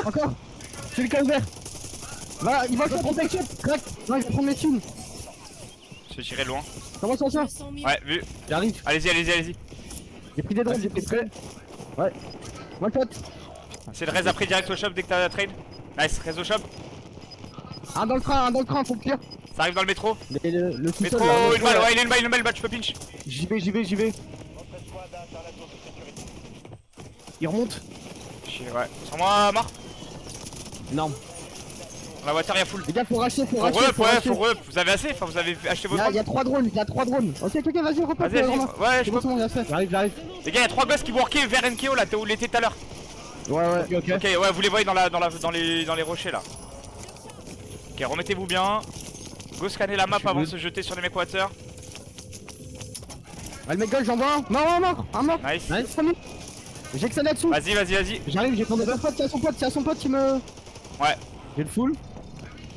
encore. Tue le cas ouvert. Va, il va se prendre protection. Crac. Non, il va prendre mes thunes. Je vais tirer loin. Comment ça Je sens mieux. Ouais, vu. J'arrive. Allez-y. J'ai pris des drones, j'ai pris prêt. Ouais. Moi le pote. C'est le raise après direct au shop dès que t'as la trade. Nice, raise au shop. Un dans le train, faut clear. Ça arrive dans le métro. Le sous-sol Métro, là. une balle, ouais, il a une balle, tu peux pinch. J'y vais. Il remonte. Chier, ouais. Sur moi, mort. Énorme. La water, y'a full. Les gars, faut racheter, Faut re, vous avez assez, enfin vous avez acheté vos Il y drones. a 3 drones, Ok, vas-y, repose. Vas-y, ouais, je peux. bon, il a fait. J'arrive. Les gars, y'a 3 gosses qui workaient vers NKO là, où il était tout à l'heure. Ouais. Ok. Ok, ouais, vous les voyez dans les rochers là. Ok, remettez-vous bien. Go scanner la map suis avant de good. se jeter sur les mecs water. Ah, le mec gauche, j'en vois un. Mort. Un mort. Nice. Nice. J'ai que ça là-dessous. Vas-y. J'arrive, j'ai ton C'est son pote qui me. Ouais. J'ai le full.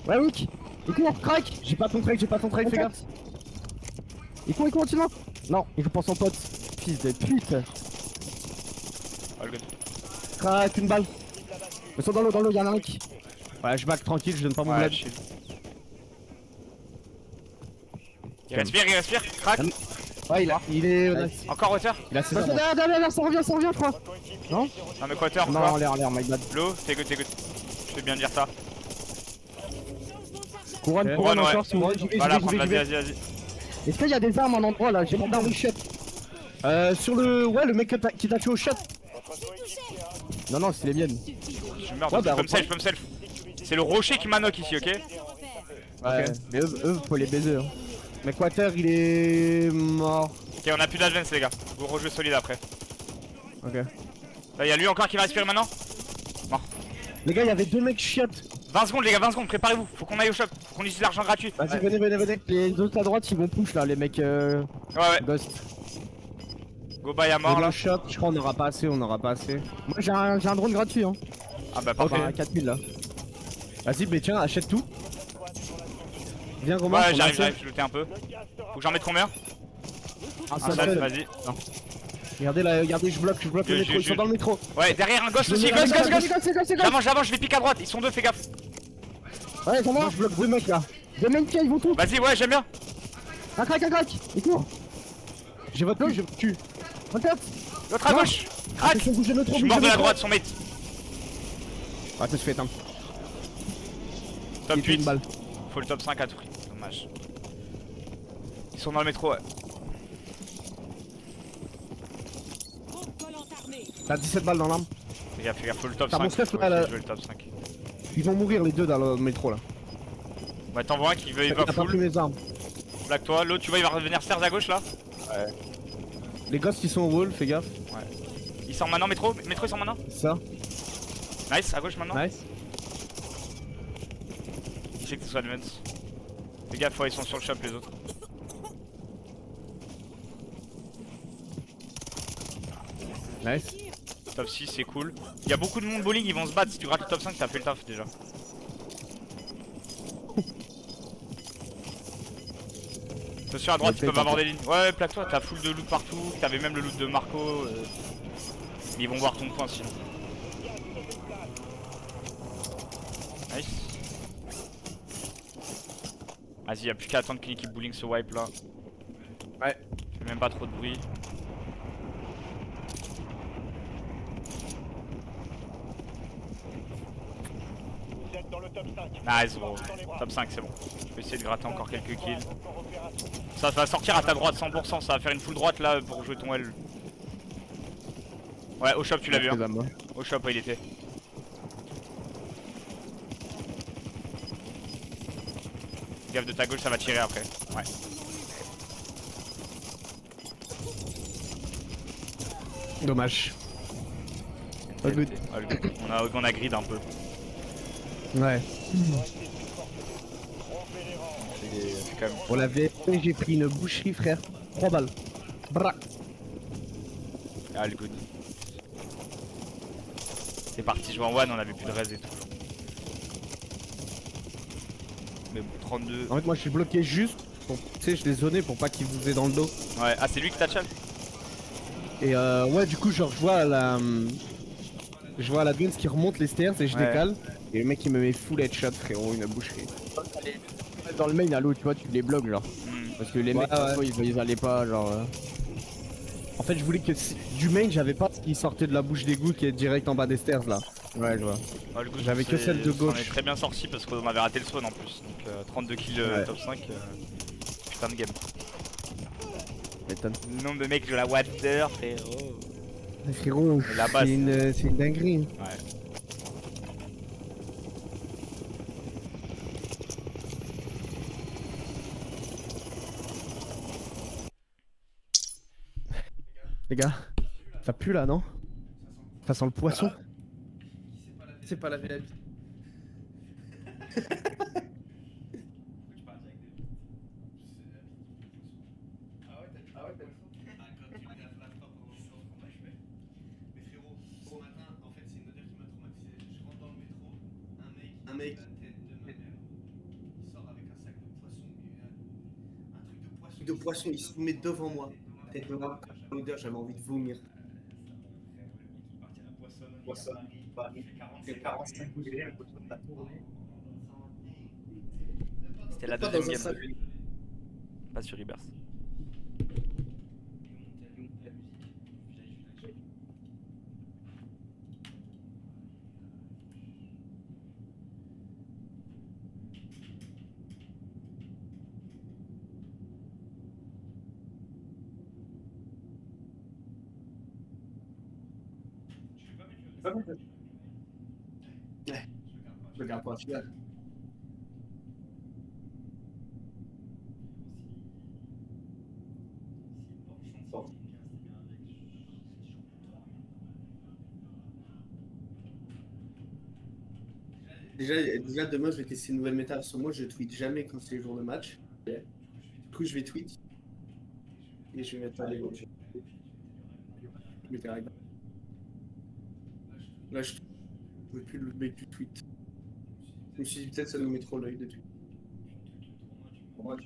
Ouais, Wick. Il court, crack. J'ai pas ton trade, fais gaffe. Il court au-dessus de moi. Non, il joue pour son pote. Fils de pute. All good. Crack, une balle. Ils sont dans l'eau, y'en a un mec. Ouais, je back tranquille, je donne pas mon Ouais, bled. chill. Il respire, crack. Ouais, il est. Encore water. Il a ses Bah, armes. derrière, ça revient, je crois. Un mec water, Non, encore. en l'air, my bad. L'eau, t'es good. Je vais bien dire ça. Couronne, Ok. couronne Ouais, encore, si vous voulez. J'y vais, Voilà, j'y vais, prends, j'y vais. vas-y. Est-ce qu'il y a des armes en endroit là? J'ai mon arme shot. Sur le. Ouais, le mec qui t'a tué au shot. Non, non, c'est les miennes. Je meurs, Ouais, je bah, peux me self, je peux me self. C'est le rocher qui m'a knock ici, ok? Place à repère. Ouais, mais eux, faut les baiser. Hein. Mais Quater, il est mort. Ok, on a plus d'advance, les gars. Vous rejouez solide après. Ok. Là, y'a lui encore qui va respirer maintenant. Les gars, il y avait 2 mecs chiottes. 20 secondes, les gars, 20 secondes, préparez-vous. Faut qu'on aille au shop, faut qu'on utilise l'argent gratuit. Vas-y, venez. Les autres à droite, ils vont push là, les mecs Ouais, ouais. Ghost. Go bye à mort Le là. shot, je crois on aura pas assez, Moi j'ai un drone gratuit, hein. Ah bah parfait. Enfin, à 4000 là. Vas-y, mais tiens, achète tout. Viens, Romain. Ouais, on j'arrive, essaie. je lootais un peu. Faut que j'en mette combien? Ah, Ah, ça ça, fait. vas-y. Regardez là, regardez, je bloque le métro, ils sont dans le métro. Ouais, derrière un ghost aussi, ghost. J'avance, je les pique à droite, ils sont deux, fais gaffe. Ouais, ils sont Moi, morts. je bloque 2 mecs là. Deux mecs qui ils vont tout. Vas-y, ouais, j'aime bien. Un crack, ils courent. J'ai votre cul, je vous tue. Regarde. L'autre à gauche. Crac. Attention, bougez le Je trop, suis mort de la droite, son mate. Ah, ça se fait éteindre. Top Il était 8. une balle. Faut le top 5 à tout prix. Dommage. Ils sont dans le métro, ouais. Groupe collant armé. T'as 17 balles dans l'arme. Fais gaffe, faut le top T'as 5. mon stuff, Faut là, là. jouer le top 5. Ils vont mourir les deux dans le métro là. Ouais, t'en vois un qui veut, il Il va a pas pris full. mes armes. Black toi, l'autre, tu vois, il va revenir stairs à gauche là. Les gosses qui sont au wall, fais gaffe. Il sort maintenant, métro, il sort maintenant. Ça, Nice, à gauche maintenant. nice. Il sait que ce soit advance. Fais gaffe, ouais, ils sont sur le shop les autres. Nice. Top 6, c'est cool. Il y a beaucoup de monde bowling, ils vont se battre. Si tu grattes le top 5, t'as fait le taf déjà. Attention à droite, ils peuvent avoir des lignes. Ouais, plaque-toi, t'as full de loot partout. T'avais même le loot de Marco. Mais ils vont voir ton point sinon. Nice. Vas-y, y'a plus qu'à attendre qu'une équipe bowling se wipe là. Ouais. Fais même pas trop de bruit. Vous êtes dans le top 5. Nice bro. Top 5 c'est bon. Je vais essayer de gratter encore quelques kills. Ça va sortir à ta droite 100%, ça va faire une full droite là pour jouer ton L. Ouais, au shop tu l'as vu hein. Au shop ouais, il était. Gaffe de ta gauche, ça va tirer après. Ouais. Dommage. All good. All good. On a grid un peu. Ouais. C'est quand même. On l'avait fait, j'ai pris une boucherie, frère. 3 balles. Bra. All good. C'est parti jouer en one, on avait plus de res et tout. Mais bon, 32. En fait, moi je suis bloqué juste. Tu sais, je l'ai zoné pour pas qu'il vous ait dans le dos. Ouais, ah c'est lui qui t'a chal. Et ouais, du coup, genre, je vois la Dwayne qui remonte les stairs et je Ouais. décale. Et le mec il me met full headshot, frérot, une boucherie. Dans le main à l'eau, tu vois, tu les bloques genre. Parce que les Ouais, mecs, ouais. parfois, ils allaient pas, genre. En fait, je voulais que du main, j'avais pas ce qui sortait de la bouche d'égout qui est direct en bas des stairs là. Ouais, je vois. All good, J'avais que c'est- celle de gauche. On est très bien sorti parce qu'on avait raté le spawn en plus. Donc 32 kills Ouais. top 5. Putain de game. M'étonne. Le nombre de mecs de la water, frérot. Mais frérot, La base. c'est une dinguerie. Ouais. Les gars, ça pue là, non? Ça sent le poisson. C'est pas laver la bite. Un mec, de poisson, il se met devant moi. Tête de rap, l'odeur, j'avais envie de vomir. Poisson, c'est 45 degrés, le poisson a tourné. C'était la Pas deuxième dans un game. sac. Pas sur Rebirth. Ouais. Je regarde pas celui-là. Bon. Déjà, demain, je vais tester une nouvelle méta. Parce que moi, je tweete jamais quand c'est les jours de match. Du coup, je vais tweet. Et je vais mettre les je vais faire avec. Là, je ne veux plus le mec du tweet. Je me suis dit, peut-être ça nous met trop l'œil de tweet. Pour moi,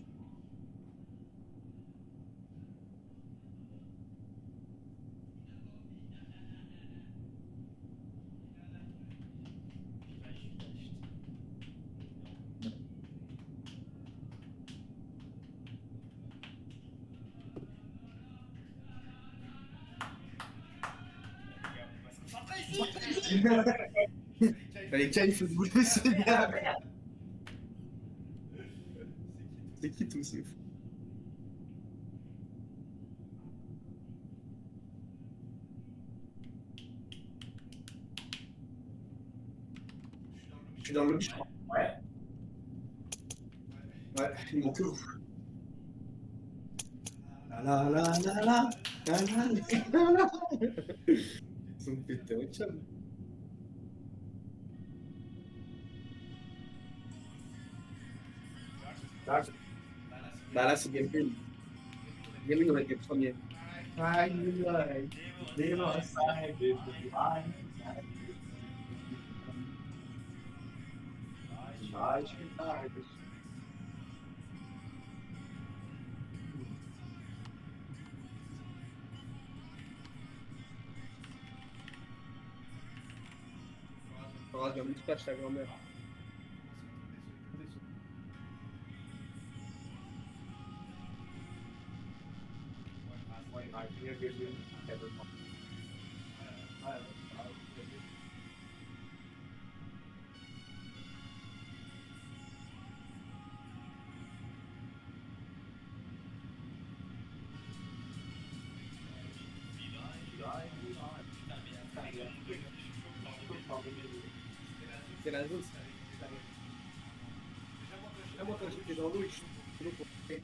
Allez, Kyle, il faut se bouger, c'est bien. C'est qui tout, c'est fou. Je suis dans le lobby, je crois. Ouais. Ouais, il manque que vous. La la la la la. La la la la. Ils ont pété un câble. Bah là, c'est Game 1. Game 1, on va être les premiers. On va faire une dispatch ta grand-mère. C'est la zone. Là, moi, quand j'étais dans l'eau, je suis dans l'eau pour faire.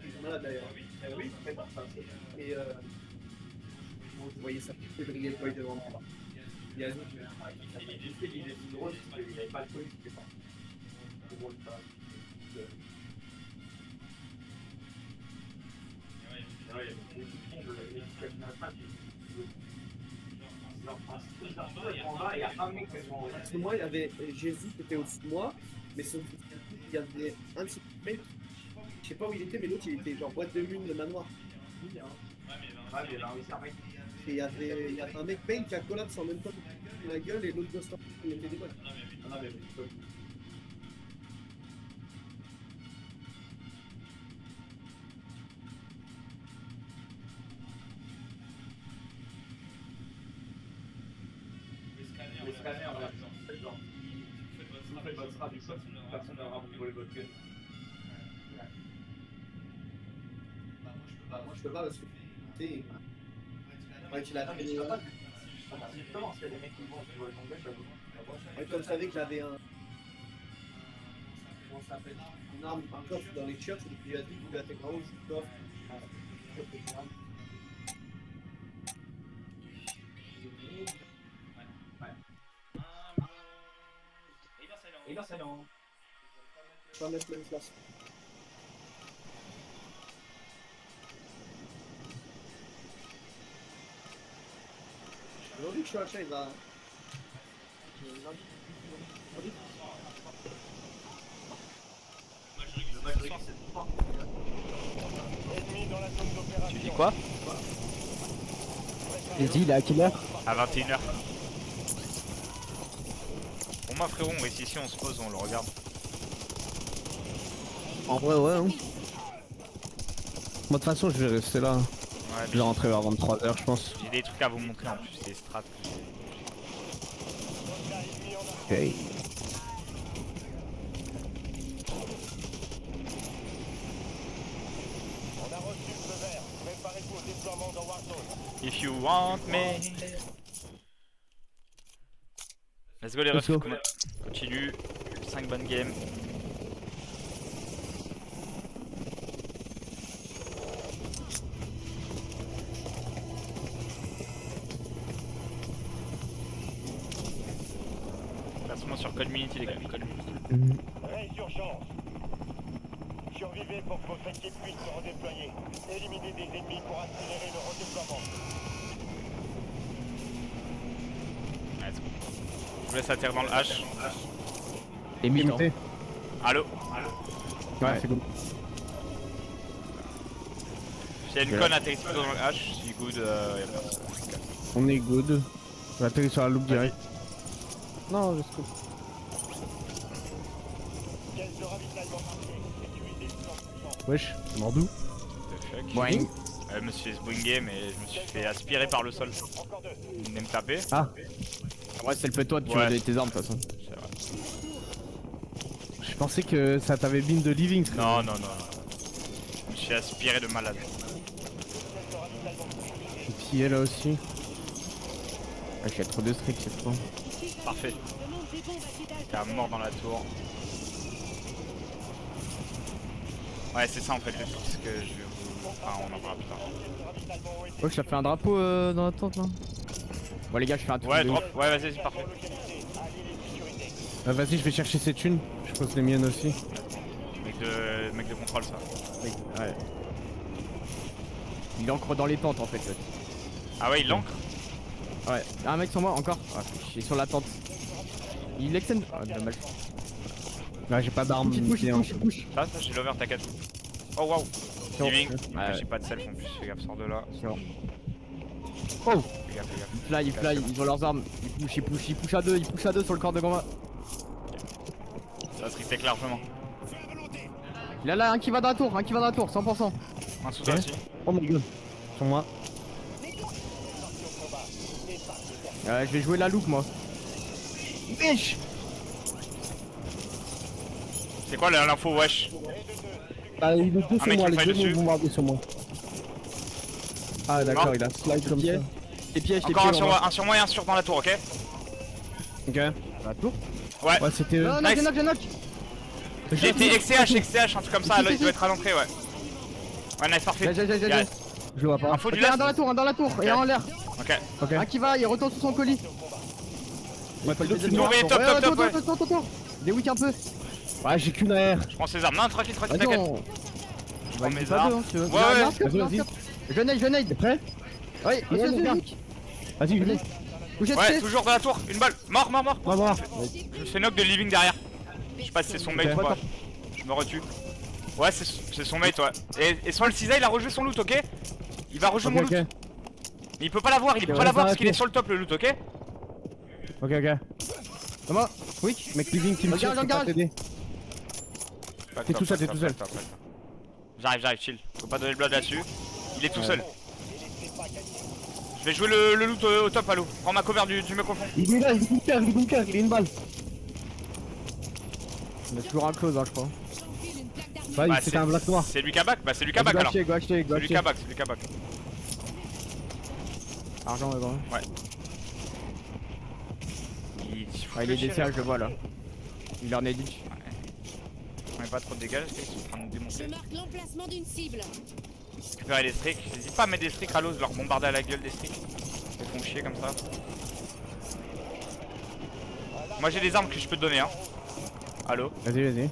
Ils sont malades d'ailleurs. Oui, ça fait pas ça. Et vous voyez ça, c'est briller le poil devant moi. Il y a il est drôle, il n'avait pas le poil, c'était pas. C'est drôle, ça. Parce que moi, il y avait Jésus qui était au-dessus de moi, mais il y avait un petit mec, je sais pas où il était, mais l'autre il était genre boîte de lune, le manoir. Et il y avait un mec pain qui a collapsé en même temps dans la gueule et l'autre gosse il mettait des boîtes. Les scanners, là, genre, vous faites votre traduction, personne n'aura volé votre gueule. Moi je peux pas parce que tu ouais, tu l'as fait. Justement, s'il y a des mecs qui vont tomber, ça vous. Ouais, comme je savais que j'avais un. Comment ça s'appelle? Une arme, un coffre dans les chiottes, et puis il a dit qu'il lui a fait grand haut, je coffre. Et là, c'est long. Je vais mettre même place. Aujourd'hui que je suis à chat, il va. Ennemi dans la zone d'opération. Tu dis quoi? J'ai dit, il est à quelle heure? À 21h. Bon moi frérot, on reste ici, on se pose, on le regarde. En vrai, ouais. Hein. Moi, de toute façon, je vais rester là. Ouais, Je vais rentrer vers 23h, je pense. j'ai des trucs à vous montrer en plus, des strats. Ok. On a reçu le feu vert. Préparez-vous au déploiement dans Warzone. If you want me. Let's go les Let's refs, go. continue. 5 bonnes games. Placement sur Community les gars, Community. Raise d'urgence. Survivez pour que votre équipe puisse se redéployer. Éliminez des ennemis pour accélérer le redéploiement. Let's go. Je vous laisse atterrir dans le H. Et mid, hein. Allo. Ouais, c'est good. S'il y a une conne atterrit plutôt dans le H, si good, y'a personne. On est good. On va atterrir sur la loupe direct. Non, let's go. Caisse de ravitaillement marquée. Sécurisez 100%. Wesh, mordou. What the fuck. Boing. Je me suis fait swinguer mais je me suis fait aspirer par le sol. Encore 2. Il venait me taper. Ah, Ouais, c'est le peu toi de Ouais. tuer tes armes de toute façon. C'est vrai. je pensais que ça t'avait been de living. Non, non, non. Je me suis aspiré de malade. Et puis elle là aussi. Ouais, j'ai trop de strict cette fois. Parfait. T'es à mort dans la tour. Ouais, c'est ça en fait le truc, ce que je vais vous. Enfin, on en parlera plus tard. Oh, ça fait un drapeau dans la tente là. Bon, les gars, je fais un tour. Ouais, de drop. ouf. Ouais, vas-y, c'est parfait. Vas-y, je vais chercher ces thunes. Je pose les miennes aussi. Mec de contrôle, ça. Ouais. Il ancre dans les tentes en fait. Ah ouais, il l'ancre. Ouais. Ah, un mec sur moi encore. Ah, je suis sur la tente. Il extend. Ah, dommage. Là, j'ai pas d'armes. Il push, il bien. push, il push. Ça, j'ai l'over, t'inquiète. Oh waouh. Living. Ouais. J'ai pas de self en plus, fais gaffe, sors de là. Sûr. Oh, Fais gaffe, fais gaffe. Ils fly, ils ont leurs armes. Ils push à deux sur le corps de Gamba. Ça se respecte largement. Il y a là un qui va dans la tour, 100%. Un sous toi Ok. aussi. oh my god. Sur moi. Je vais jouer la loupe moi. Wesh. C'est quoi l'info, wesh? Ah, les deux sur mec moi, qui me les deux file dessus. vont bombarder sur moi. Ah d'accord, Mort. il a slide comme Pied. ça. Les pièges, les Encore pieds. un sur moi, un sur moi et un sur dans la tour, ok? Ok. La tour. Ouais. Ouais, c'était eux. Non, Nice. j'ai knock. J'ai été XCH, un truc comme ça, là il doit être à l'entrée, ouais. Ouais, nice, parfait. J'ai. Yes. Je le vois pas. Info du Ok, un last. dans la tour, et un en l'air. Ok. Ok. Un qui va, il retourne sur son colis. Ouais, pas le Tour, oui, top. Attends. Des weak un peu. Ouais, j'ai qu'une AR. Je prends ses armes. Non, tranquille, Vas-y, t'inquiète. on. Je prends mes pas armes. deux, hein, si tu veux. Ouais, Il y a ouais. un scope, il y a un Vas-y, scope. Je nade. T'es prêt? Ouais, vas-y. Vas-y, Vas-y. Bouge de Ouais, pied. toujours dans la tour. Une balle. Mort. On va voir. Je me fais knock de living derrière. Je sais pas si c'est son mate Ok. ou pas. Je me retue. Ouais, c'est son mate, ouais. Et soit le Cisa, il a rejoué son loot, ok? Il va rejouer Ok, mon loot. ok. Mais il peut pas l'avoir, il peut Ok, pas l'avoir ouais, parce qu'il est ok. sur le top le loot, ok? Ok. Comment? Oui. Mec, living qui me tire, Regarde, je peux pas regarde. t'aider. Back T'es top, tout seul, back t'es top, tout seul. back top, back top. J'arrive, chill. Faut pas donner le blood là-dessus. Il est tout seul. Je vais jouer le loot au top, allo. Prends ma cover du mec au fond. Il est là, il est bunker, il est une balle. On a toujours un close, hein, je crois. Ouais, Bah, c'était un black noir. C'est lui qui a back? Bah, c'est lui qui a back alors. Go acheter. C'est lui qui a back, c'est lui qui a back. Argent, ouais, gros. Il Ouais, il est DCA, je le vois là. Il en est ditch. On met pas trop de dégâts, parce qu'ils sont en train de nous Je démonter. marque l'emplacement d'une cible. Récupérer les streaks. J'hésite pas à mettre des streaks à l'eau, de leur bombarder à la gueule des streaks. Ils me font chier comme ça. Moi j'ai des armes que je peux te donner, hein. Allo. Vas-y.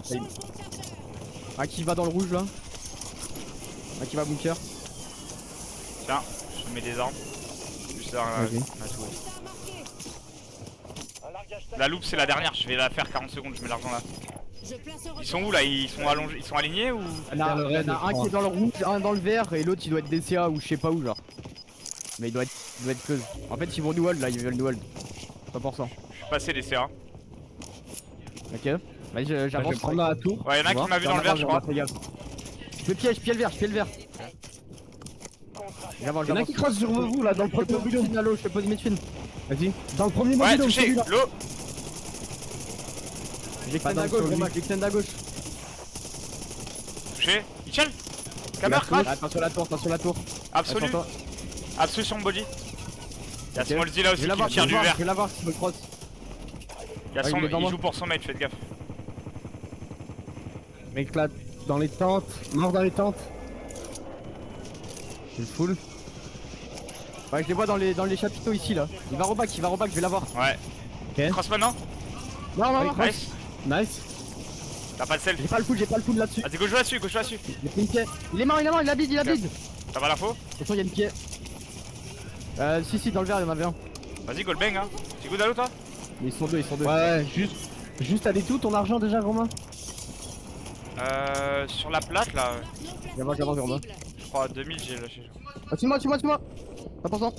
Un qui va dans le rouge là. Un qui va bunker. Tiens, je te mets des armes. Juste là, Vas-y. on a tout. La loupe c'est la dernière, je vais la faire 40 secondes, je mets l'argent là. Je place un Ils sont où là? Ils sont allongés, ils sont alignés ou? Il y en a, le il y en raid, a je un crois. qui est dans le rouge, un dans le vert et l'autre il doit être DCA ou je sais pas où genre. Mais il doit être close. En fait ils vont new hold là, ils veulent new hold. 100%. Je suis passé des CA. Ok. Vas-y, Je j'avance. vais prendre la tour. Ouais, y'en a un qui m'a vu dans le vert, je crois. Je peux piège le vert. J'avance, Il y en a qui croisent sur vous là, dans le Je te premier pose mobile. une halo, je te pose Mitfin. Vas-y. Dans le premier Ouais, mobile, touché, celui-là. l'eau. J'extend dans à le gauche, sol, Romain, j'extend à gauche. Touché. Mitchell. Camer, Il a crash. Attends sur la tour. Absolu. Attends-toi. Absolu sur mon body. Y'a Ok. Smolzy là aussi Je vais qui me l'avoir, tire du vert. je vais l'avoir si tu me le cross. il est devant il moi. joue pour son mate, faites gaffe. Mec là, dans les tentes. Mort dans les tentes. C'est full. Ouais, je les vois dans les chapiteaux ici là. Il va reback, je vais l'avoir. Ouais. Ok. Cross maintenant. Non, non, non, Nice. Nice. T'as pas de sel. j'ai pas le full là-dessus. Vas-y, go jouer là-dessus, go jouer là-dessus. Il a pris une pied. Il est mort, il a bide, De T'as pas l'info? toute façon, il y a une pied. Si, dans le verre, il y en avait un. Vas-y, go le bang hein. Tu good à l'eau toi? Mais ils sont deux. Ouais, juste allez tout ton argent déjà, Romain. Sur la plate là, J'avance, Cible. je crois à 2000 j'ai lâché. Ah, suis-moi. 100%.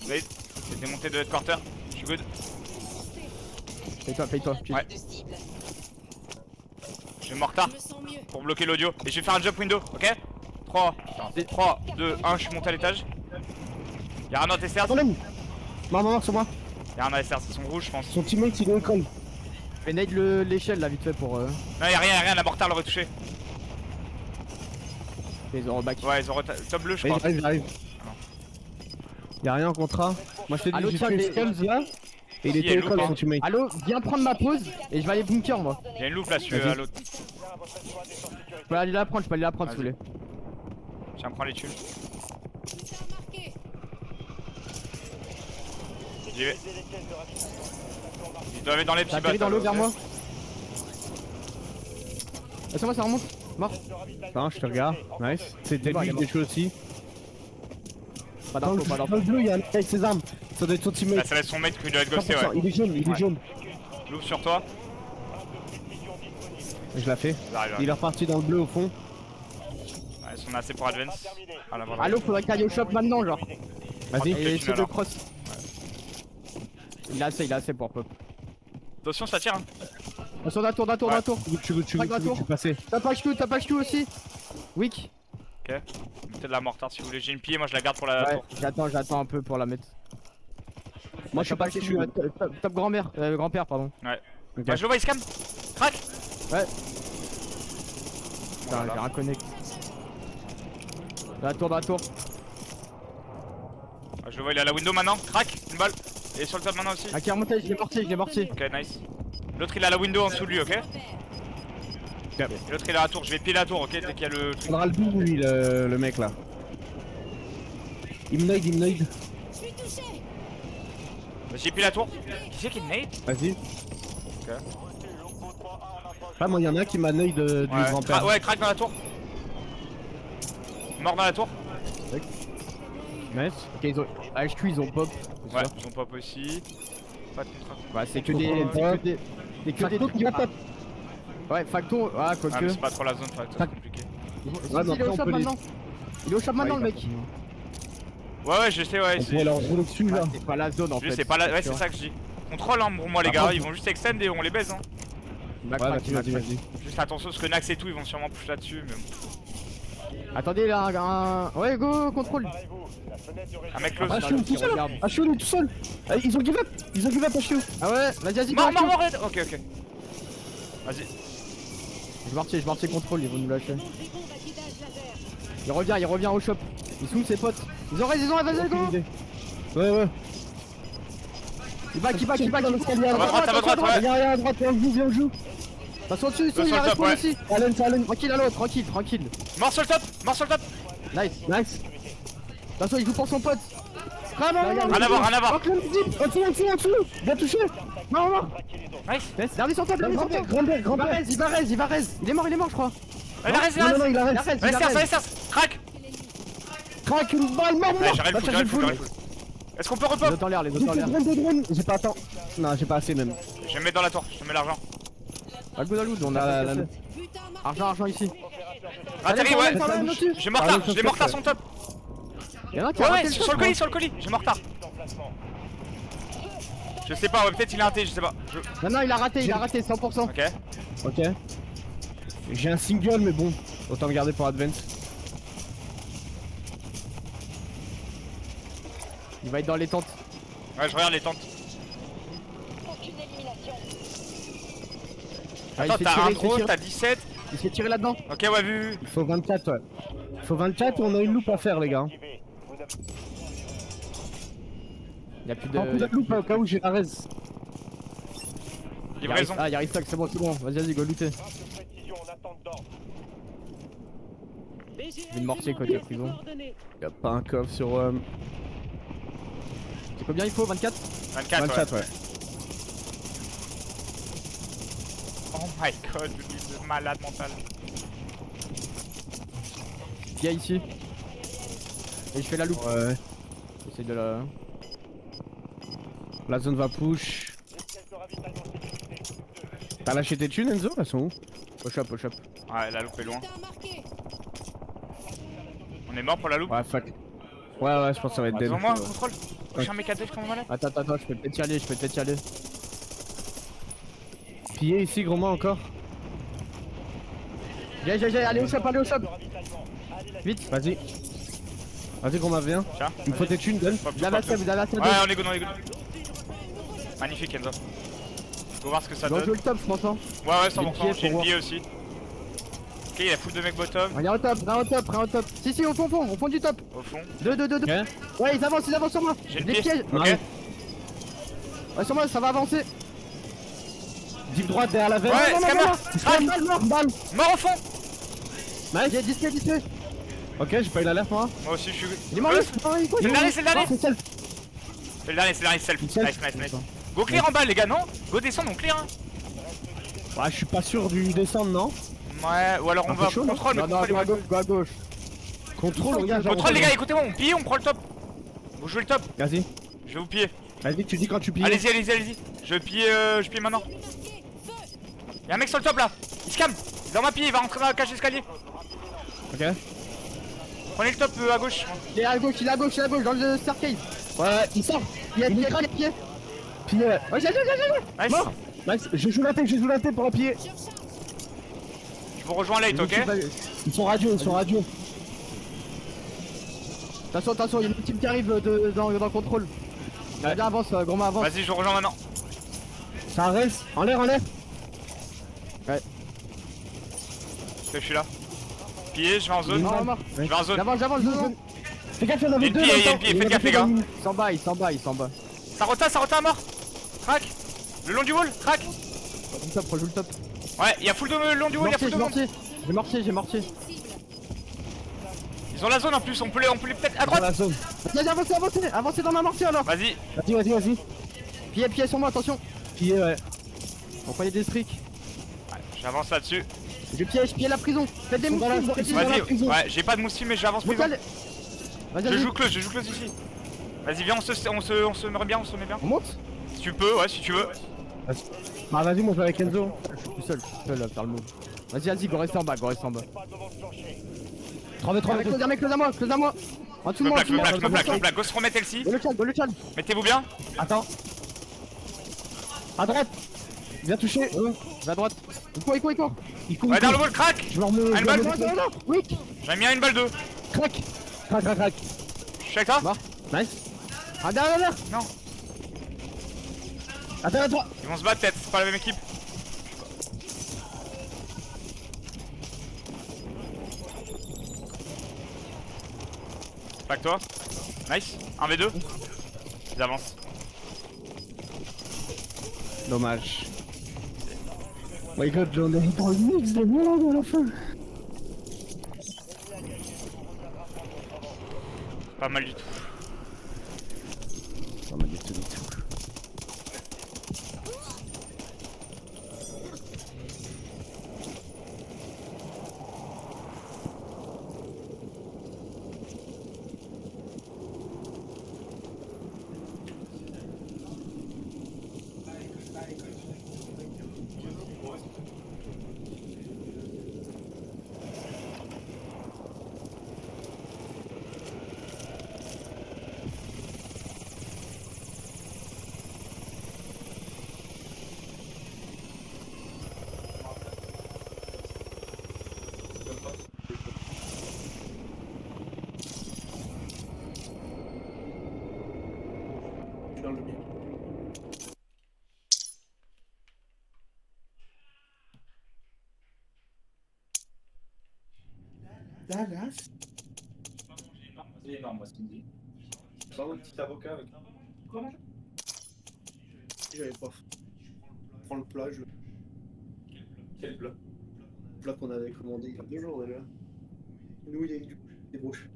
Wait, j'ai démonté de headquarter. Je suis good. Paye-toi. Ouais. Je vais me retard Je me sens mieux. pour bloquer l'audio. Et je vais faire un jump window, ok? 3, 2, 1, je suis monté à l'étage. Y'a rien à SR, Attendez. Mort sur moi. y'a rien à SR, c'est son rouge je pense. Son teammate il est au col. Je vais nade l'échelle là vite fait pour. Non, y'a rien, la mortale l'aurait touché. Les reback. Ouais, ils ont top bleu je crois. J'arrive. Y'a rien en contrat. Moi je te Allô, dis, j'ai tiens, fait les- le skulls là. Et il Si, était elle au col loupe, son teammate. Allo, viens prendre ma pause et je vais aller bunker moi. Y'a une loupe là-dessus Vas-y. à l'autre. Je peux aller la prendre si vous voulez. Tiens, prends les tuiles. Putain, marqué. J'y vais. Ils doivent être dans les petits Ça atterrit bateaux. dans l'eau vers moi. C'est moi, ça remonte. Mort. Attends, je te regarde. Nice. C'était Bon, lui il est qui déchou aussi. Pas Dans d'info, pas le d'info. bleu, il y a un mec avec ses armes. Ça doit être son Bah, teammate. ça va être son mate qui doit être ghosté, 100%. ouais. Il est jaune, Ouais. jaune. Loupe sur toi. Je l'ai fait. J'arrive, Il est reparti dans le bleu au fond. Ouais, ils sont assez pour advance. Ah là, voilà. Allo, faudrait que t'ailles au shop maintenant, genre. Vas-y. Ok, Et tu essayer de alors. cross. Il a assez pour pop. Attention, ça tire. Hein. Attention, d'un tour. Tu veux passer. T'as pas tout aussi. Weak. Ok. Mettez de la mortare si vous voulez. J'ai une pilier, moi je la garde pour la Ouais, tour. j'attends un peu pour la mettre. Moi je suis passé. Top grand-père, pardon. Ouais. Ok. Ouais, je le vois, il scam. Crac. Putain, j'ai rien connecté. Dans la tour. Ouais, je le vois, il est à la window maintenant. Crac. Une balle. Et sur le top maintenant aussi. Ah, qui est remonté, je l'ai mortier. Ok, nice. L'autre il est à la window en dessous de lui, ok? Et l'autre il est à la tour. Je vais piler la tour, ok? Dès qu'il y a le Il truc. prendra le bout lui le mec là. Il me nade. Je suis touché. J'ai pilé la tour. Qui c'est qui nade? Vas-y. Ok. Ah moi il y en a un qui m'a nade du grand-père. Ouais, crac dans la tour. Mort dans la tour. Nice. Ok, ils ont pop. c'est Ouais, sûr. ils sont pop aussi. Pas de contrat. Ouais, c'est que des Facto trucs. qui va top. Ouais, Facto, Ah, quoique. mais c'est pas trop la zone, c'est Tac. compliqué. Ouais, mais Il est après, au on shop peut les- maintenant. Il est au shop maintenant, le mec. Ouais, je sais, ouais. On pourrait leur rouler dessus là. C'est pas la zone en fait. C'est pas la. Ouais, c'est ça que je dis. Contrôle, hein, pour moi, les Par gars. contre- Ils vont juste extend et on les baise, hein. Ouais, vas-y. Juste attention, parce que Nax et tout, ils vont sûrement push là-dessus. Mais bon. Attendez, là, un. Ouais, go, contrôle. Un mec close. Ah, Chou, tout seul. Regarde. Ah, Chou, il est tout seul. Ah, ils ont give up à Chou. Ah ouais, vas-y, Mort, go, mort, red. Ok, ok. Vas-y. Je marchais contrôle, ils vont nous lâcher. Bon, des bombes à guidage laser. Il revient au shop. Il saoule ses potes. Ils ont raison, vas-y, go. Ouais. Il back. Ça va à droite, ouais. Viens à droite, viens au joue. Attention dessus, Sur il le a top, respawn ouais. aussi. Allen. Tranquille, Allo, tranquille. Mort sur le top. Mort sur le top. Nice. Attention, il joue pour son pote. Rien à voir, rien à voir. En dessous. Bien touché. Non. Nice. Dernier sur top, Grand-père. Il va raise. Il est mort, je crois. Il reste, il Non, reste. il Il arrête. reste, Allez, serre. Crac. Crac, une balle, mort. Ouais, j'arrête Va le chercher full. Est-ce qu'on peut Les repop? autres en l'air, Drone. J'ai pas attends. Non, j'ai pas assez même. Je vais me mettre dans la tour, je te mets l'argent. Ah, go Dalou, on a la- Putain, marqué. argent ici. Atterri, ouais. J'ai mort tard, j'ai mort tard son top. Y'en a un qui a Ouais, raté le sur shot, le colis, j'ai mort tard. Je sais pas, ouais, peut-être il a un T, je sais pas. Non, il a raté 100%. Ok. Ok. J'ai un single, mais bon. Autant le garder pour Advance. Il va être dans les tentes. Ouais, je regarde les tentes. Ah, il Attends, se fait t'as tirer, un il se fait gros, tirer. t'as 17. Il se fait tirer là-dedans. Ok, ouais, vu. Il faut 24, ouais. Il faut 24 et on a une loupe à faire, les gars. Il y a plus Prends un coup de. de loupe au cas où j'ai la res. Livraison. Ah, y'a Ristock, c'est bon, vas-y, go looter. Frappe de précision en attente d'ordre. J'ai une mortier côté prison. Y'a pas un coffre sur C'est combien il faut, 24? 24, 24, ouais. Oh my god, le malade mental. Viens ici. Et je fais la loupe. Ouais. J'essaie de la... La zone va push. Les pièces de ravitaillement sécurisées. T'as lâché tes thunes, Enzo? Elles sont où? Au shop, au shop. Ouais, la loupe est loin. Putain, marqué. On est mort pour la loupe. Ouais, fuck. Ouais, je pense que ça va être dead. Devant moi, contrôle. Je suis un mec à def comme un malade. Attends, je peux peut-être y aller, Pillé ici, gros moi encore. J'ai, allez au shop. De ravitaillement. Allez, la Vite. Vas-y. Vas-y, gros ma viens. Tiens. Il me faut tes thunes, donne. Pop, Vous avez pop, assez, pop. vous avez assez. Ouais, on est good, on est good. Magnifique, Enzo. Faut voir ce que ça Je vais donne. jouer le top, je pense. Hein. Ouais, ouais, J'ai le pied 100%. J'ai pour le pied aussi. Ok, il y a full de mecs bottom. Regarde au top, rien au top. Si, au fond du top. Au fond. 2. Ok. Ouais, ils avancent sur moi. J'ai le Des pied. pièges. Ok. Ouais. Ouais, sur moi, ça va avancer. Deep droite derrière la veine. Ouais, non, scammer. non, Crac. balle. Mort au fond. Nice. J'ai disqualifié. Ok, j'ai pas eu l'alerte moi. Moi aussi, je suis. Il est mort, Ouais, il C'est le dernier, c'est le dernier. C'est self. C'est le dernier, self. Self. Nice. Go clear en bas, les gars, non? Go descendre, on clear. Hein. Ouais, je suis pas sûr du descendre, non? Ouais, ou alors on Un va peu chaud, non? contrôle, mais Non, contrôle, go à gauche. Contrôle, regarde. Contrôle, les gars, écoutez-moi, on pille, on prend le top. Vous jouez le top, Vas-y. je vais vous piller. Vas-y, tu dis quand tu pilles. Allez-y. Je pille maintenant. Y'a un mec sur le top là. Il se calme. Il est dans ma pille, il va rentrer dans la cage d'escalier. Ok. Prenez le top à gauche. Il est à gauche, dans le staircase. Ouais, il sort. Pied. Pillé. Ouais, j'ai. Nice. Mort. Nice. Je joue la tête pour l'appuyer. Je vous rejoins late, ok? Ils sont radios. Attention, il y a une team qui arrive dans le contrôle. Viens, avance, gros avance. Vas-y, je vous rejoins maintenant. Ça reste. En l'air. Ok, je suis là. Pillé, je vais en zone. Non, mort. Je vais en zone. J'avance, Fais gaffe, il y en avait Une deux. pied, là, il y a une attends. pied, Il y en faites avait gaffe, les deux gars. dans le- Il s'en bat. Ça rota à mort. Crac. Le long du wall, crac. Rejoue le top. Ouais, il y a full de le long du wall, il y a full de monde. J'ai mortier. Ils ont la zone en plus, on peut les peut-être à Dans droite. la zone. Vas-y, avancez dans ma mortier alors. Vas-y. Vas-y. Pied sur moi, attention. Pillé, ouais. On prend des streaks. Ouais, j'avance là-dessus. Je piège la prison. Faites des Ils sont dans la- mousses. ils sont dans la Vas-y. prison. Ouais, j'ai pas de moussi, mais j'avance plus. Vas-y. Je joue close ici. Vas-y, viens, on se met bien, On monte. Si tu peux, ouais, si tu veux. Bah vas-y, mon frère avec Enzo. Je suis tout seul à faire le move. Vas-y, go reste en bas. pas devant le plancher. 3v3. Close à moi. En dessous Je de moi. me plaque. Go se remettre elle-ci. Go le chal. Mettez-vous bien. Attends. À droite. Viens toucher. Va à droite. Il court. Il court. Ouais, dans le wall, crac. Je leur mets. Une balle. Oui. J'en ai mis une balle 2. Crac. Je suis avec toi. Nice. Ah, derrière. Non. Attends, à toi. Ils vont se battre peut-être, c'est pas la même équipe. Plaque toi. Nice. 1v2. Ils avancent. Dommage. My god, j'en ai dans le mix de malade à la fin. Pas mal du tout. Pas mal du tout. Dans le mien. Dallas. C'est énorme, moi, ce qu'il me dit. Sans un petit avocat avec. Comment? J'avais pas. prends le plat, Quel plat? le plat qu'on avait commandé il y a 2 jours déjà. Nous, il y a du coup des broches.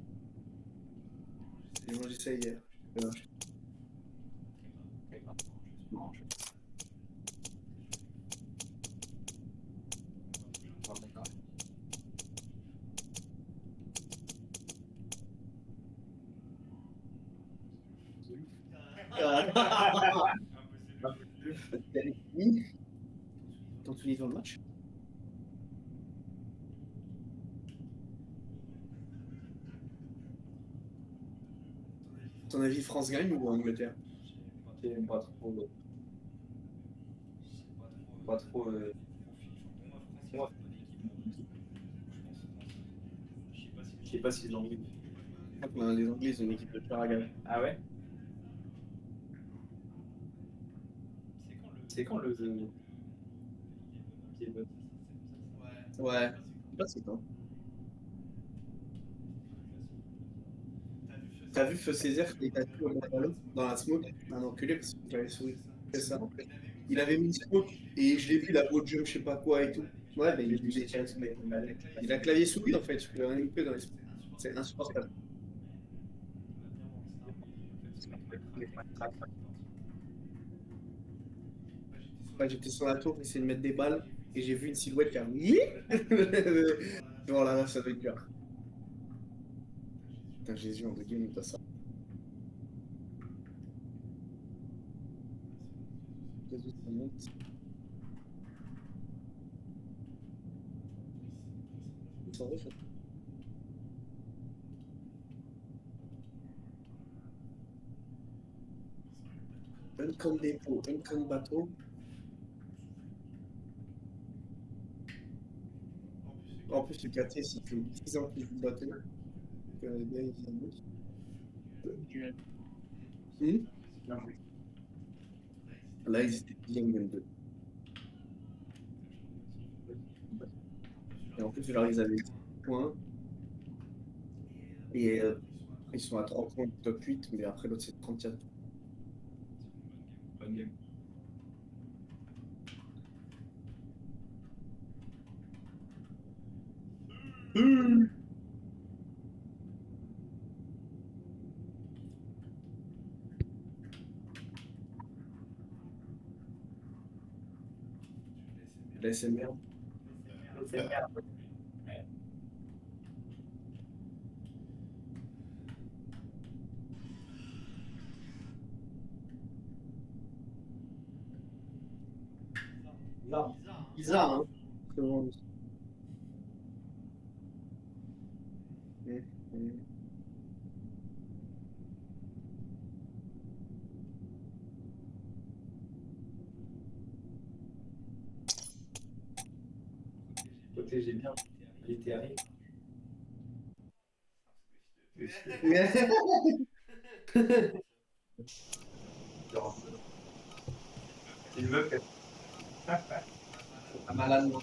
J'ai mangé ça hier. Voilà. Oui. Quand tu lis dans le match. Ton avis, France gagne ou Angleterre? J'aime pas trop. Pas trop. Moi, je sais pas si les Anglais. Les Anglais, c'est une équipe de faire à gagner. Ah ouais? C'est quand le. Ouais. Je sais pas c'est quand. T'as vu Feu Césaire qui est assis au ballon dans la smoke? Un enculé parce qu'il avait souri. C'est ça. Il avait mis une smoke et je l'ai vu, il a beau jump, je sais pas quoi et tout. Ouais, mais il est tiré sous les. Il a clavier sous lui en fait, je peux rien louper dans les. C'est insupportable. Ouais, j'étais sur la tour, essayer de mettre des balles et j'ai vu une silhouette faire oui. Voilà, ça doit être dur. Putain, Jésus, en deux games, pas ça. Ça monte. Ça va, ça. Un comme dépôt, un comme bateau. En plus, le KT, ça fait 10 ans qu'il joue bateau. Donc, bien, il vient de Là, ils étaient bien game 2. Et en plus, genre, ils avaient 10 points. Et ils sont à 3 points de top 8, mais après, l'autre, c'est 34. Bonne game. Là, c'est merde. Bizarre, hein. Comment... Protégez bien les terriers. Une meuf, elle. Un malade, non.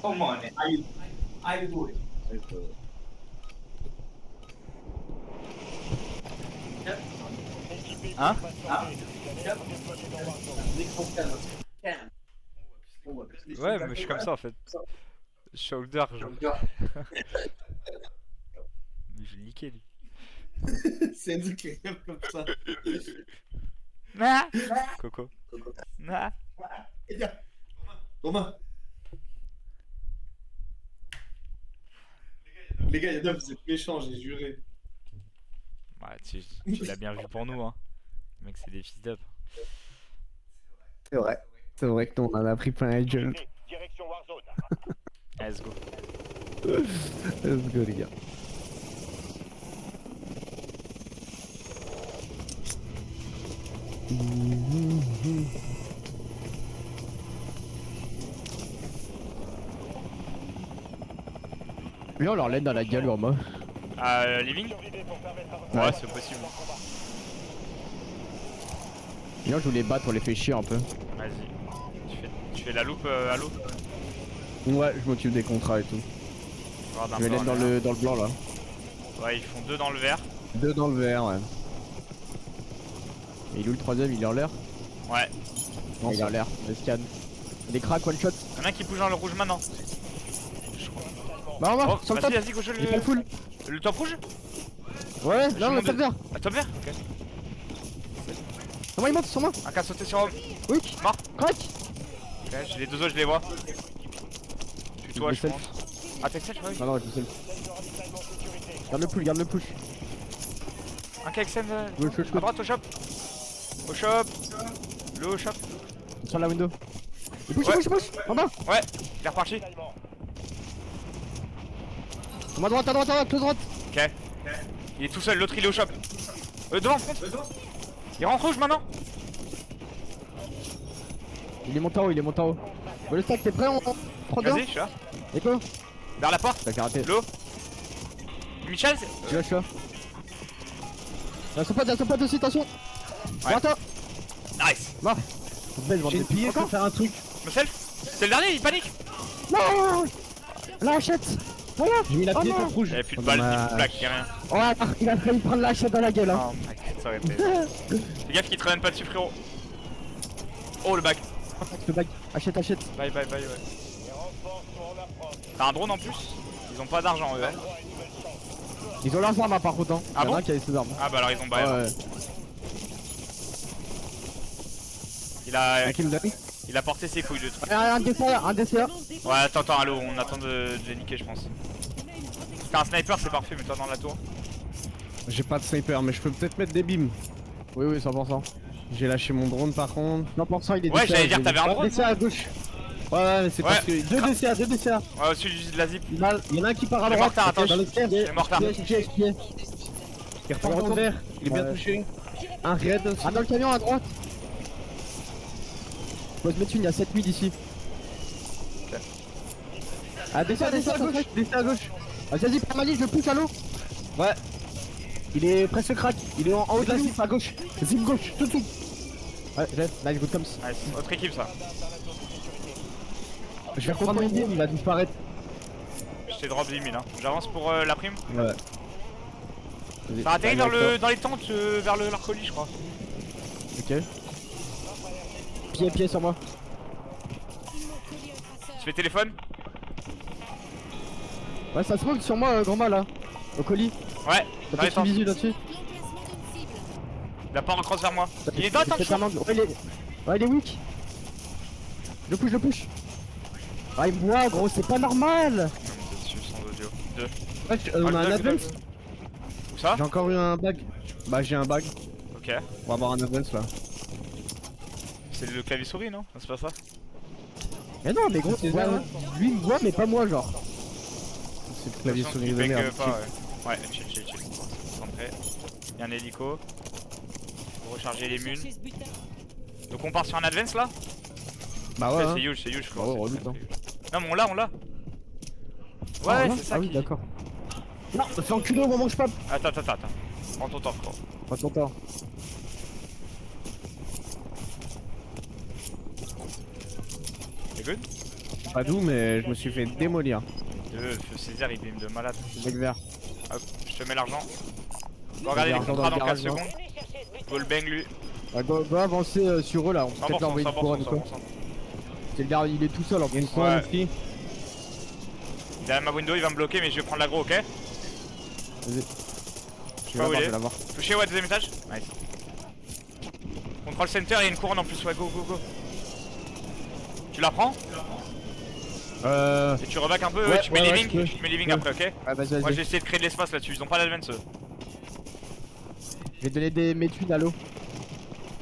Come on, how you doing? Hein? Ouais, mais je suis comme ça en fait. Je suis Holder, genre. Mais je l'ai niqué lui. C'est nous qui rêve comme ça. Ah Coco. Ah Romain. Les gars, il y a vous êtes méchants, j'ai juré. Ouais, tu l'as bien vu pour nous, hein. Les mecs, c'est des fils d'up. C'est vrai. C'est vrai que nous, on en a pris plein la gueule. Direction Warzone. Let's go. Let's go, les gars. Viens, on leur laisse dans la gueule, Romain. Living? Survivez pour permettre à votre Ouais, c'est possible. Viens, je vous les bats pour les faire chier un peu. Vas-y. Tu fais la loupe à l'eau? Ouais, je m'occupe des contrats et tout. Regarde un Je vais peu les en dans l'air. le blanc là. Ouais, ils font 2 dans le vert. 2 dans le vert, ouais. Et il est où le troisième? Il est en l'air? Ouais. Non, il est en l'air, le scan. Il est crack, one shot. Y'en a un qui bouge dans le rouge maintenant. Bah, on va, Oh, sur le top. vas-y, gauche Il est pas full. le top rouge. Ouais, Je non, le monte top de- vert. Ah, top vert. Ok. Sur moi, il monte, sur moi. Un qui a sauté sur Homme. Oui, Mort. crack. Ok, j'ai les deux autres, je les vois. Tu toi, Je je le pense. Ah, t'es self, oui. Non, non, je sais. Garde le push, garde le push. Un qui a Exen, Gauche, gauche, à gauche. droite, au shop. Au shop. Le au shop. Sur la window. Il push, Ouais. il push, il push. En bas. Ouais, il est reparti. Sur ma droite, à droite, tout droite. Ok. Il est tout seul, l'autre il est au shop. Devant, front. Il rentre rouge maintenant. Il est monté en haut, il est monté en haut. Bon, le stack, t'es prêt? On prend deux. Vas-y, je suis là. Et quoi? Vers la porte. T'as karaté. L'eau. Michel, Tu lâches là. Y'a son pote aussi, attention. Droite. nice. Mort. Belle bande J'ai de une pillé, je peux Encore. faire un truc. Me self. C'est le dernier, il panique. Non. La hachette. Voilà. J'ai mis la Oh pied non. top rouge. J'avais plus de Oh, balles, ni dommage. de plaques, ni rien. Ouais, il a failli prendre la hachette dans la gueule, hein. Oh my god, ça aurait été. Fais gaffe qu'il te ramène pas dessus, frérot. Oh le bac. Le bac. Achète. Bye bye bye, ouais. Les renforts sont en approche. T'as un drone en plus. Ils ont pas d'argent eux. Hein. Ils ont leurs armes, hein, par contre, hein. Ah Il y en a bon un qui avait ses armes. Ah bah alors ils ont bail. Ouais. Il a porté ses couilles de truc. Un DCA. Ouais, attends, allô, on attend de les niquer, je pense. T'as un sniper, c'est parfait, mets-toi dans la tour. J'ai pas de sniper, mais je peux peut-être mettre des beams. Oui, 100%. J'ai lâché mon drone par contre. 100%, il est Ouais, DCA, j'allais dire, il est t'avais un drone. DCA à gauche. Ouais, mais c'est Ouais. parce que. Deux DCA. Ouais, au-dessus de la zip. Il y en a un qui part à Il est droite. mortard, attends, dans le stairs. il est mortard. Il repart dans le vert. Il est bien touché. Un raid aussi. Ah, dans le camion à droite. Faut se mettre une, il y a 7 mid ici. Ok. Ah, DCA à gauche. DCA à gauche. Ah, vas-y, prends ma ligne, je le pousse à l'eau. Ouais. Il est presque crack. Il est en haut de la zip à gauche. Zip gauche, tout de suite. Ouais, j'ai, nice, good comes. Nice, autre équipe ça. Je vais reprendre mon game, il va disparaître. Je t'ai drop 10 000 hein. J'avance pour la prime. Ouais. Ça a atterri dans les tentes, vers l'arcolis je crois. Ok. Pied sur moi. Tu fais téléphone. Ouais, ça smoke sur moi, grand mal là. Au colis. Ouais, T'as dans les pas de tentes. visu là-dessus. Il a pas en cross vers moi. Il est dans la tente, je crois. Ouais, il est weak. Je le push. Ah, il me voit, gros, c'est pas normal. Dessus, sans audio. 2. Ouais, on a un advance. Où ça? J'ai encore eu un bag. Bah, j'ai un bag. Ok. On va avoir un advance là. C'est le clavier souris non? C'est pas ça? Mais non, mais gros, C'est ouais, ça, lui il me voit, mais pas moi, genre. C'est le clavier Attention souris qu'il de bug, merde. pas, ouais. Ouais, chill. Centré. Y'a un hélico. Faut recharger les munes. Donc on part sur un advance là? Bah Ouais, ouais. c'est huge, je crois. Ouais, c'est- relou, hein. Non mais on l'a. Ouais, Ah, c'est ça Ah oui, qui... d'accord. Non, fais enculer au moment où je pop. Attends. Prends ton temps, frérot. Prends ton temps. C'est good? Pas d'où, mais je me suis fait démolir. Feu Césaire, il bim de malade. Mec vert. Hop, je te mets l'argent. Faut regarder les l'argent contrats dans dans le 4 garage, secondes. Go le bang lui. Ouais, go avancer sur eux là, on peut peut-être 100%, leur envoyer 100%, du couronne ou quoi. 100%. C'est le gars, il est tout seul en Il y a une plus. coin Ouais. aussi. Derrière ma window, il va me bloquer, mais je vais prendre l'aggro, ok? Vas-y. Je sais pas où il est. l'avoir. Touché, ouais, deuxième étage. Nice. Control center, il y a une couronne en plus, ouais, go. Tu la prends? Et tu reback un peu, Ouais, tu mets ouais, living, je peux. tu mets living Ouais. après, ok? Ouais, vas-y, Moi vas-y. j'ai essayé de créer de l'espace là-dessus, ils ont pas d'advance eux. Je vais te donner des métunes à l'eau.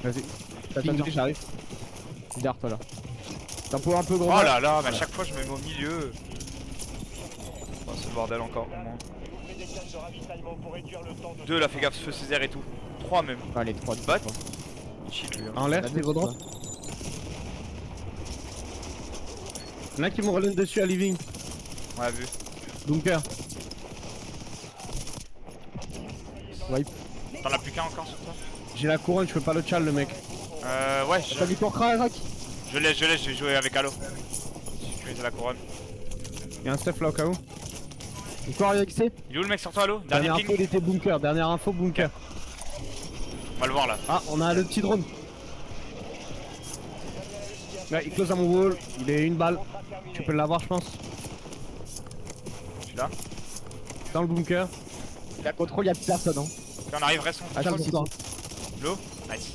Vas-y. Attends, J'arrive. derrière toi là. T'en peux un peu gros. Oh là là, mais à chaque fois je me mets au milieu. Oh, c'est le bordel encore, au moins. Ouvrez des caches de ravitaillement pour réduire le temps de... 2 là, fais gaffe, feu Césaire et tout. 3 même. Ah, les 3 de Bot. Chill lui. Hein. En l'air, c'est gros droit. Il y en a qui me relèvent dessus à living. Ouais, vu. Bunker. Wipe. T'en as plus qu'un encore sur toi? J'ai la couronne, je peux pas le chal le mec. Ouais, T'as du porcra, Rock? je l'ai, je vais jouer avec Halo. Sécuriser la couronne. Il y a un stuff là au cas où. Du corps avec C. Il est où le mec sur toi, Halo? Dernier Dernière ping. info, il était bunker. Dernière info, bunker. On va le voir là. Ah, on a le petit drone. Ouais, il close à mon wall. Il est une balle. Tu peux l'avoir, je pense. Je suis là. Dans le bunker. La contrôle, y'a plus personne. Hein. Ok, on arrive, reste son. Ah, je pense toi. L'eau. Nice.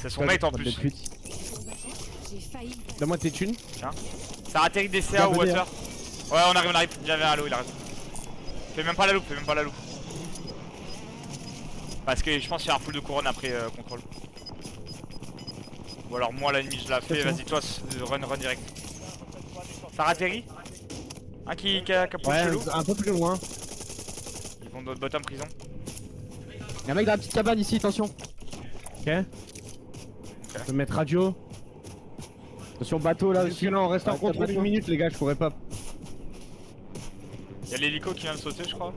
C'est son mate en plus. J'ai failli. Donne-moi tes thunes. Ça a atterri DCA Bien ou venir. water. Ouais, on arrive. J'avais un l'eau, il a raison. Fais même pas la loupe, Parce que je pense qu'il y a un full de couronne après contrôle. Ou alors moi l'ennemi je la fais, vas-y toi run direct. Ça a atterri. Un qui a push Ouais, le loup. un peu plus loin. Ils vont dans bottom prison. Y'a un mec dans la petite cabane ici, attention. Ok. Je peux mettre radio. Attention, bateau là aussi. Là, on reste en Ouais, contrôle bateau. une minute, les gars, je pourrais pas. Y'a l'hélico qui vient de sauter je crois.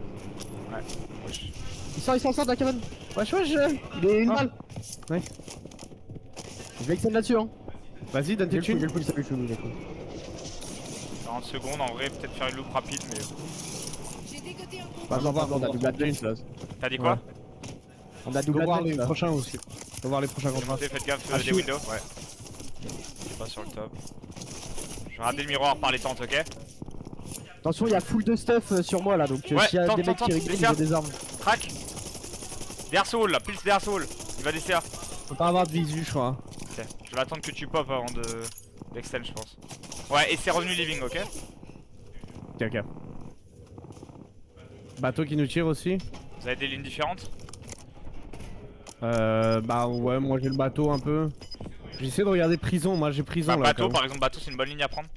Ouais. Wesh. Il sort de la cabane. Wesh, il est une Ah. balle. Je vais extend là-dessus, hein. Vas-y, donne tes J'ai le thunes. full, salut, il est cool. 40 secondes en vrai, peut-être faire une loupe rapide mais. J'ai dégoté un con. Bah, non, on a double advance là. T'as dit quoi? Ouais. On a Faut double voir les advance là. prochains aussi. Faut voir les prochains contrats. Montez, faites gaffe Ah, des shoot. windows. Ouais. Je suis pas sur le top. Je vais regarder le miroir par les tentes, ok? Attention, y'a full de stuff sur moi là, donc Ouais, s'il y a tente, des mecs tente, qui rigolent, laissez-la. j'ai des armes. Crac. Derrière Soul là, pulse derrière Soul. Il va DCA. Faut pas avoir de visu, je crois. Ok. Je vais attendre que tu pop avant de d'extend je pense. Ouais, et c'est revenu living, ok? Ok. Bateau qui nous tire aussi. Vous avez des lignes différentes? Bah ouais, moi j'ai le bateau un peu. J'essaie de regarder prison, moi j'ai prison Bah, là. bateau quand même. par exemple, bateau c'est une bonne ligne à prendre.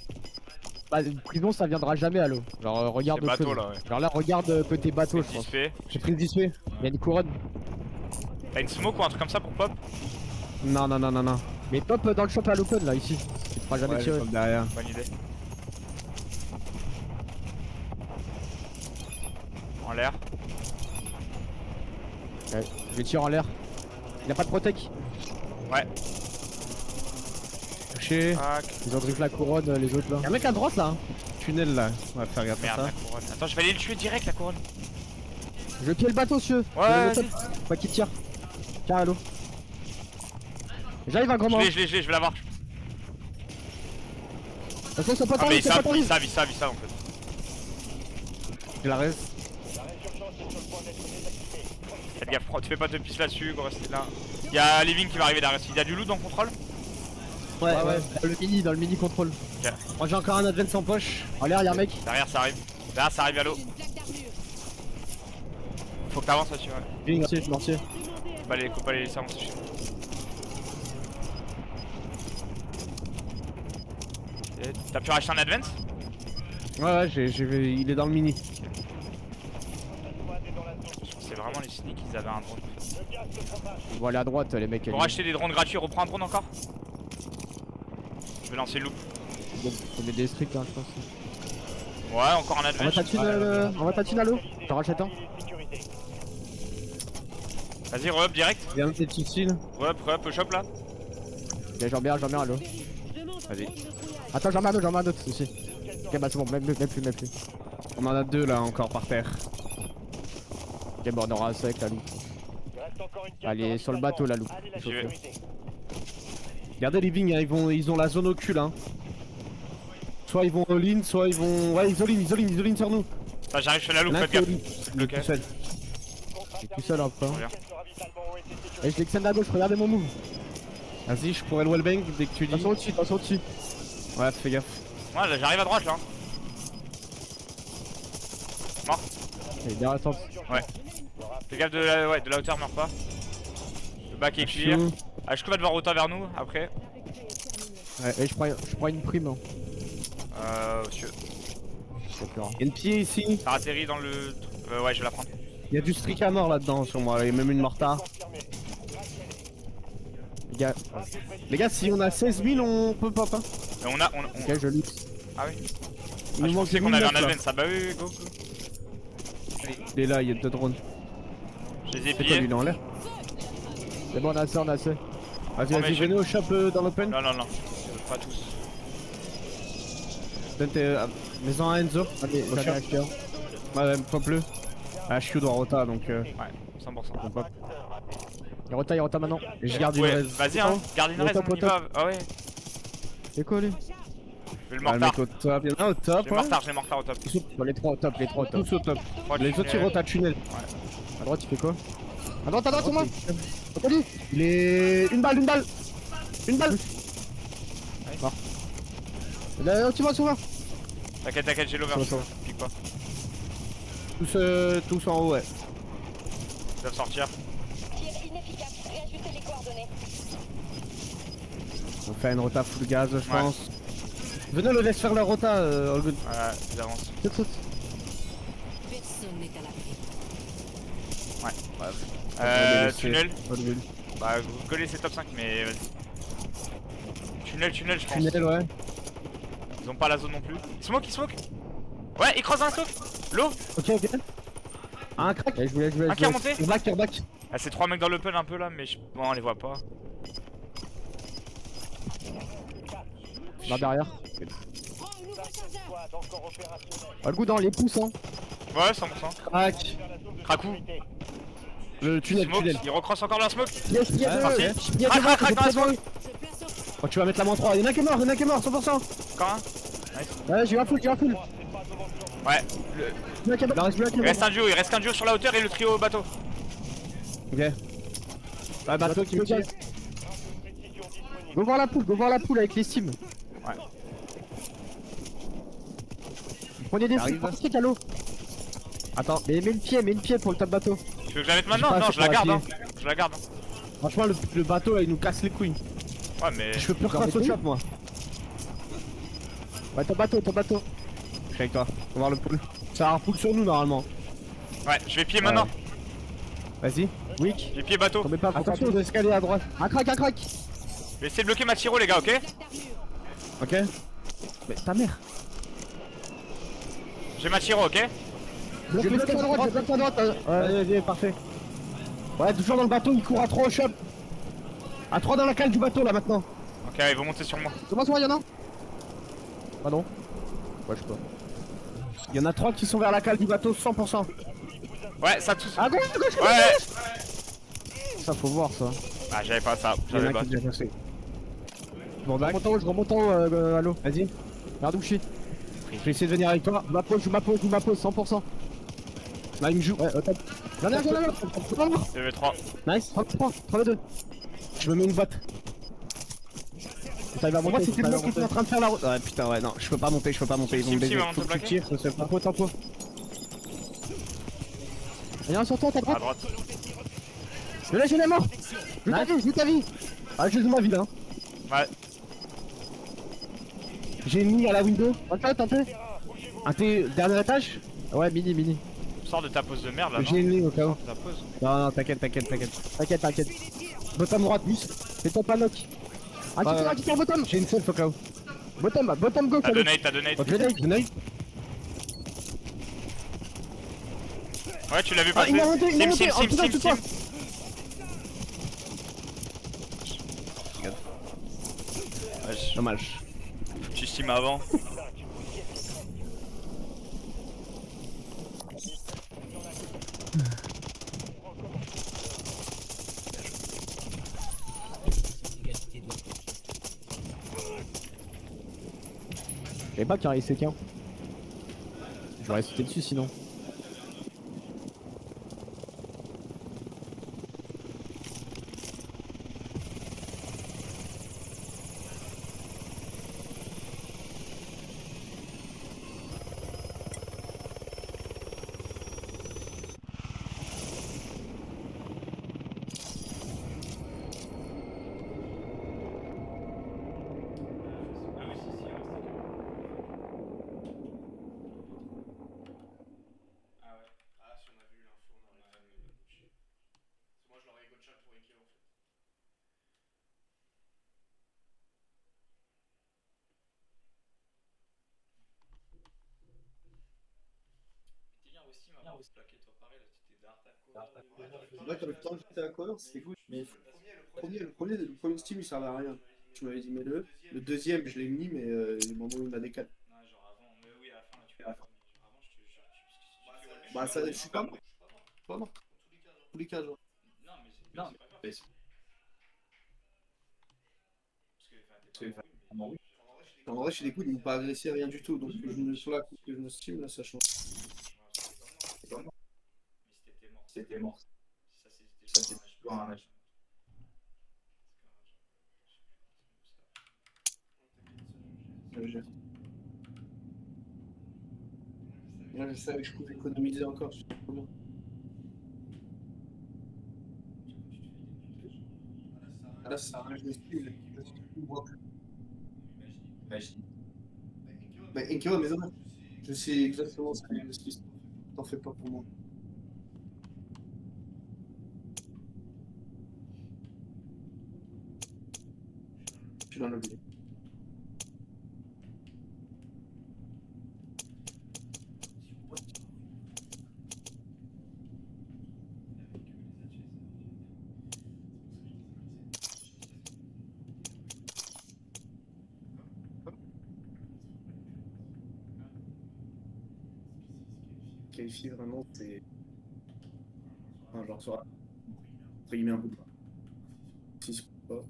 Bah, prison ça viendra jamais à l'eau. Genre, regarde C'est autre bateau chose. là, ouais. Genre là, regarde côté bateau, je pense. Dispé. J'ai pris le display. Y'a une couronne. T'as une smoke ou un truc comme ça pour pop? Non, non, non, non, non. Mais pop dans le shop à l'open là, ici. Tu te feras jamais Ouais, tirer. comme derrière. Bonne idée. En l'air. Ouais, je vais tirer en l'air. Il a pas de protec. Ouais. Touché. Crac. Ils ont drift la couronne, les autres là. Y'a un mec à droite là. Hein. Tunnel là. On va faire gaffe à Merde, ça. la couronne. Attends, je vais aller le tuer direct la couronne. Je pille le bateau, monsieur. Ouais, Le top. Pas qu'il tire. Tiens, à l'eau. J'arrive un grand Je mort. l'ai, je vais l'avoir. Attention, c'est pas Ah mais tendu, c'est pas tendu. il savent en fait. Je la reste. Faites gaffe, tu fais pas de piste là-dessus, gros, restez là. Y'a Living qui va arriver derrière. Il y a du loot dans le contrôle? Ouais, Dans le mini contrôle. Moi j'ai encore un advance en poche. En l'air, y'a un mec. Derrière ça arrive. Derrière ça arrive à l'eau. J'ai une plaque d'armure. Faut que t'avances là-dessus, ouais. Mortier, mortier. Faut pas les laisser avancer chez nous. Et t'as pu racheter un advance? Ouais, il est dans le mini. C'est vraiment les sneaks, ils avaient un drone. Ils vont aller à droite, les mecs. Pour acheter des drones gratuits, reprends un drone encore? Je vais lancer le loop. Faut mettre des streaks là, je pense. Ouais, encore un On va advance. tatine à l'eau. T'en rachètes un. Vas-y, re-up direct. Viens de tes petites cils. Re-up, shop là. Ok, j'en mets un à l'eau. Vas-y. Attends, j'en mets un autre aussi. Ok, bah c'est bon, même plus. On en a deux là encore par terre. Ok, bon, on aura un sec la loup. Allez, sur le bateau la loup. J'y vais. Regardez Living, hein, ils ont la zone au cul hein. Soit ils vont all-in, soit ils vont. Ouais, ils all-in sur nous. Ah, j'arrive chez la loupe, L'un faites qui est gaffe. all-in. Bloqué. Tout seul. Je suis tout seul après. Reviens. Et je l'extend à gauche, regardez mon move. Vas-y, je pourrais le wallbang dès que tu dis. Attention au-dessus. Ouais, fais gaffe. Ouais, là j'arrive à droite là. Et derrière la tente. Fais gaffe de la hauteur, meurs pas. Le bac est clear. Chou. HQ va devoir autant vers nous après. Et je prends une prime. Hein. Monsieur. C'est plus rien. Il y a une pied ici. Ça atterrit dans le. Ouais, je vais la prendre. Il y a du streak à mort là-dedans sur moi. Il y a même une mortar. Les gars, Les gars, si on a 16 000, on peut pop. Hein. On a. ok, je loot. Ah oui. Il nous Je manque pensais qu'on avait un 1009, là. advance. Ah bah oui, go. Il est là, il y a deux drones. Je les ai C'est quoi lui, pillés. il est en l'air? C'est bon, on a assez. Vas-y, mais vas-y, j'ai- venez au shop dans l'open. Non. Pas tous. Donne tes. Maison à Enzo. J'en ai acheté un. Ouais, pop le. Ah, je suis dans Rota donc. Ouais, 100%. Il rota maintenant. Et je garde une Ouais, res. vas-y, hein, garde une Au res, top, on au y top. va. Ah ouais, C'est quoi lui? je vais le Ah, le mortard. mec au top, il y en a au top. J'ai mortard, j'ai mortard au top. Bon, les trois au top, les trois au top. Tous au top. Trois Les autres ils tunnels. rotent à tunnel. À droite, il fait quoi? À droite, sur moi! Entendu? Il est. Une balle, une balle. Une balle. Là, tu vas, sur moi! T'inquiète, t'inquiète, j'ai l'over. Ça va. Pique pas. Tous en haut, ouais. Ils doivent sortir. Tir inefficace. Réajustez les coordonnées. On fait une rota full gaz, je Ouais. pense. Venez, le laisse faire la rota, all good. Voilà, ils avancent. Saute. Personne n'est à l'abri. Tunnel. All good. Bah, vous collez c'est top 5, mais vas-y. Tunnel, je pense. Tunnel, ouais. Ils ont pas la zone non plus. Smoke, il smoke. Ouais, il croise un smoke. L'eau. Ok, ok. Un crack. Allez, je vous laisse. Un qui est remonté. Il back. Ah, c'est 3 mecs dans l'open un peu là, mais bon, on les voit pas. Là derrière. Prends un nouveau chargeur. Squad encore opérationnel. Oh, le goût dans les pouces, hein. Ouais, 100%. Crack. Vers la zone de Krakou. sécurité. Le tunnel, Smoke, tunnel. ils recrossent encore leur smoke. Yes, il y a Ouais, deux. parti. Il y a Crac, deux. crac, crac dans la smoke. Je place au Oh, tu vas mettre la main 3. Il y en a qui est mort, 100%. Encore un. Ouais, j'ai eu un full. C'est pas de mention. Ouais. Il Il reste un duo sur la hauteur et le trio au bateau. Ok. Ouais, bateau qui me tire. Précision disponible. Go voir la poule avec les sims. Ouais. Prenez des Arrive. trucs à l'eau. Attends, mais mets le pied pour le top bateau. Tu veux que je la mette maintenant? J'ai pas Non, assez je la pour garde. la Hein. Je la garde. Hein. Franchement, le bateau là, il nous casse les couilles. Ouais, mais. Je peux plus Encore recross au des shop, moi. Ouais, ton bateau. Je suis avec toi. On va voir le pool. Ça va avoir pool sur nous normalement. Ouais, je vais pied maintenant. Vas-y. Wick. J'ai pied bateau. Tombez pas, Attention attention. aux escaliers à droite. Un crack. Je vais essayer de bloquer ma tiro, les gars, ok? plaque d'armure. Ok. Mais ta mère. J'ai ma tiro, ok? Je bloque à droite. Vas-y, parfait. Ouais, toujours dans le bateau, il court à 3 au shop. À 3 dans la cale du bateau là maintenant. Ok, ils vont monter sur moi. Comment ça, y'en a? Ah non. Ouais, je sais pas. Il y en a 3 qui sont vers la cale du bateau, 100%. Ouais, ça tous. À gauche. Ouais! Ça, faut voir ça. Ah, j'avais pas ça, Il y en j'avais a pas. qui déjà passé. Bon, Je d'accord. remonte en haut, à l'eau. Vas-y. Regarde où je suis. Je vais essayer de venir avec toi. Je ma pose, 100%. Là, il me joue. Ouais, au top. J'en ai un. TV3. Nice. 3v2. Je me mets une boîte. Ça il va Pour moi, monter. c'était le mec qui était en train de faire la route. Ouais, putain, ouais, non, je peux pas monter. Ils vont me Si, baiser. mais on Faut te que tu plaquer. tires, je sais pas. Tempo. Il y en a un sur toi, ta À droite. droite. Je l'ai mort. Je ta vie. Ah, je joue ma vie là. Ouais. J'ai mis à la window. Un peu. Un T, dernier étage. Ouais, mini. Sors de ta pose de merde là, non? J'ai mis au cas où. Ta pose. Non, t'inquiète. T'inquiète. Bottom droite, bus. C'est ton panoc. Un qui tire bottom. J'ai une self au cas où. Bottom go. T'as deux nades. Ok, Nate. Ouais, tu l'as vu Ah, passer. il m'a monté, il m'a monté. En dessous, en dessous de toi. Ouais, Dommage. tu steam avant. J'avais pas carré ces qu'un. J'aurais sauté dessus sinon. Ouais, t'avais le temps de jeter à cover, c'était cool. Mais le premier Steam il servait à rien. Tu m'avais dit mets-le. Le deuxième je l'ai mis, mais il m'a envoyé une AD4. Ouais, genre avant, mais oui, à la fin, tu fais. Genre avant, je te jure, Bah, ça, je suis pas. pas mort. Tous les 15 jours. Non, mais c'est vraiment oui. En vrai, chez les coups, ils m'ont pas agressé, rien du tout. Donc, sur la coupe que je me stime, là, ça change. C'était mort. Ça, c'est toujours un match. Là, je savais que je pouvais économiser encore. C'est trop bien. Là, ça arrache le style. Imagine. Mais Enkyo, mais non, je sais exactement ce que je suis. T'en fais pas pour moi. Je suis dans l'objet. Qualifié vraiment, c'est. Enfin, genre, sur. Entre guillemets, un peu pas. 6 pas.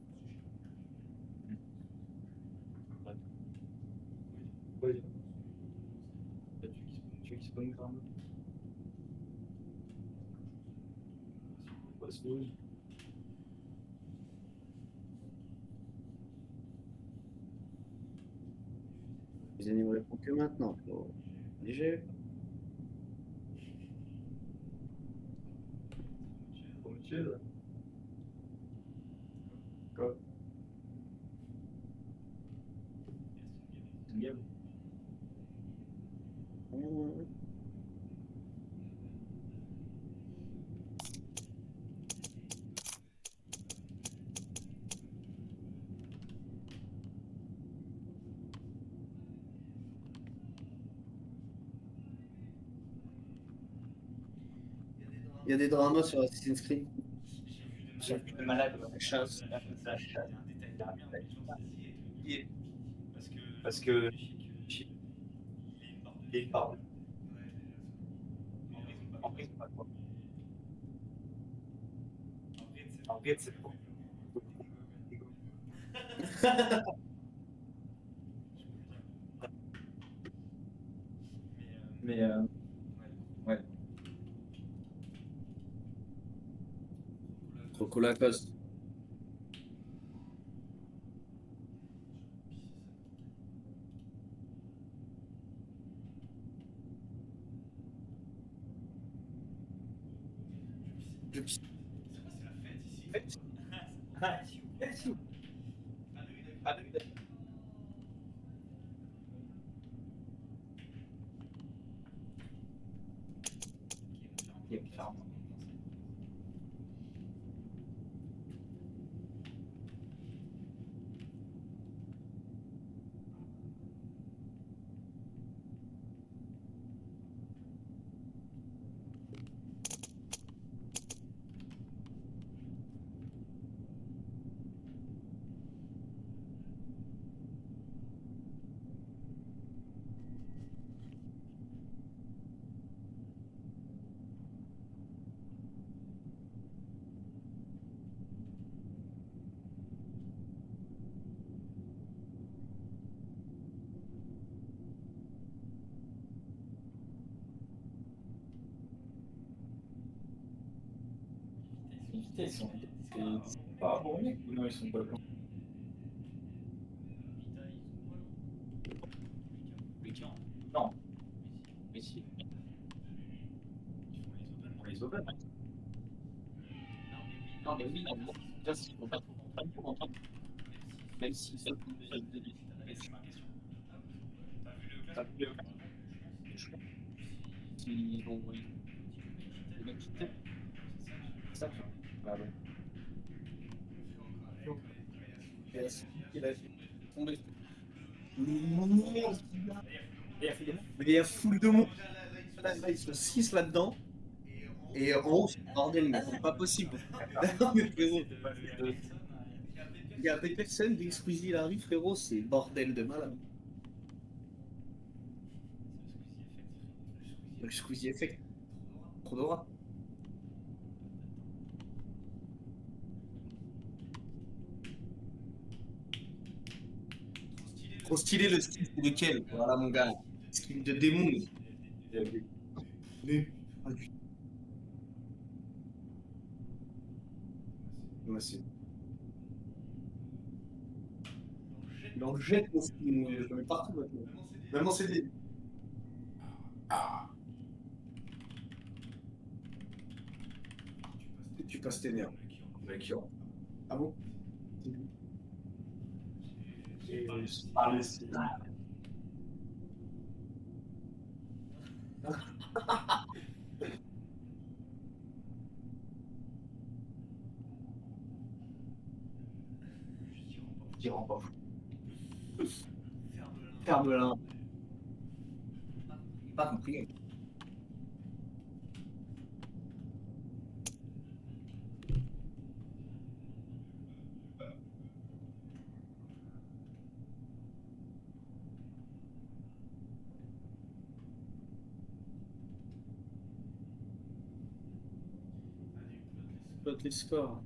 Oui. Tu veux qu'il spawn quand même. Les animaux les font que maintenant. Faut... Léger. Quoi? C'est une game. Il y a des dramas sur Assassin's Creed. J'ai vu de malade. Chasse. Parce que. Il parle. En prison, pas quoi. En vrai, c'est quoi? Mais ouais. Croco Lacoste. Je pisse. Ils sont pas bons, ou non, ils sont pas bons. Non. Mais si. Pour les open. Non, mais oui, non, mais déjà, s'ils vont pas trop entendre. Même s'ils sont T'as vu le S'ils vont. Les mecs quitter. C'est ça, bah ouais. Il a tombé. Mais il y a full de monde. Là, ils sont 6 là-dedans. Et en haut, c'est le bordel, mais c'est pas possible. Non, mais frérot, il y a des personnes, dès que Squeezie arrive, frérot, c'est bordel de malade. Le Squeezie effect. Trop d'aura. Trop stylé le style, c'est lequel? Voilà mon gars. Style de démon. Mais. Ah, du- Ouais, c'est. Il en jette mon style, moi, je le mets partout maintenant. Même en CD. Ah. Tu passes tes nerfs. Mec, ah bon? Et ah, mais c'est- J'y rends pas fou. Ferme-la. Pas compris. Plot les scores.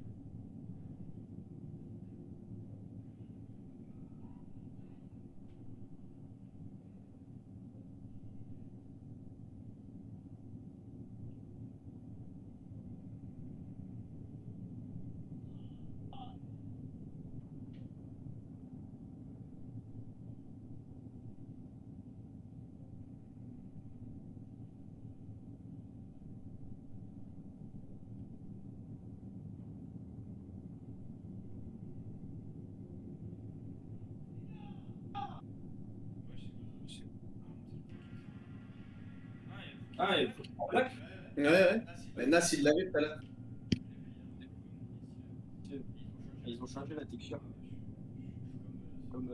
Ah, il faut en black. Ouais, ouais. Mais Nas, il l'avait tout à l'heure. Ils ont changé la texture. Comme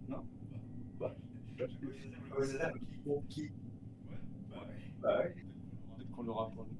non? Bah. Ouais, c'est ça. Pour qui? Bah ouais. Peut-être qu'on l'aura pour nous.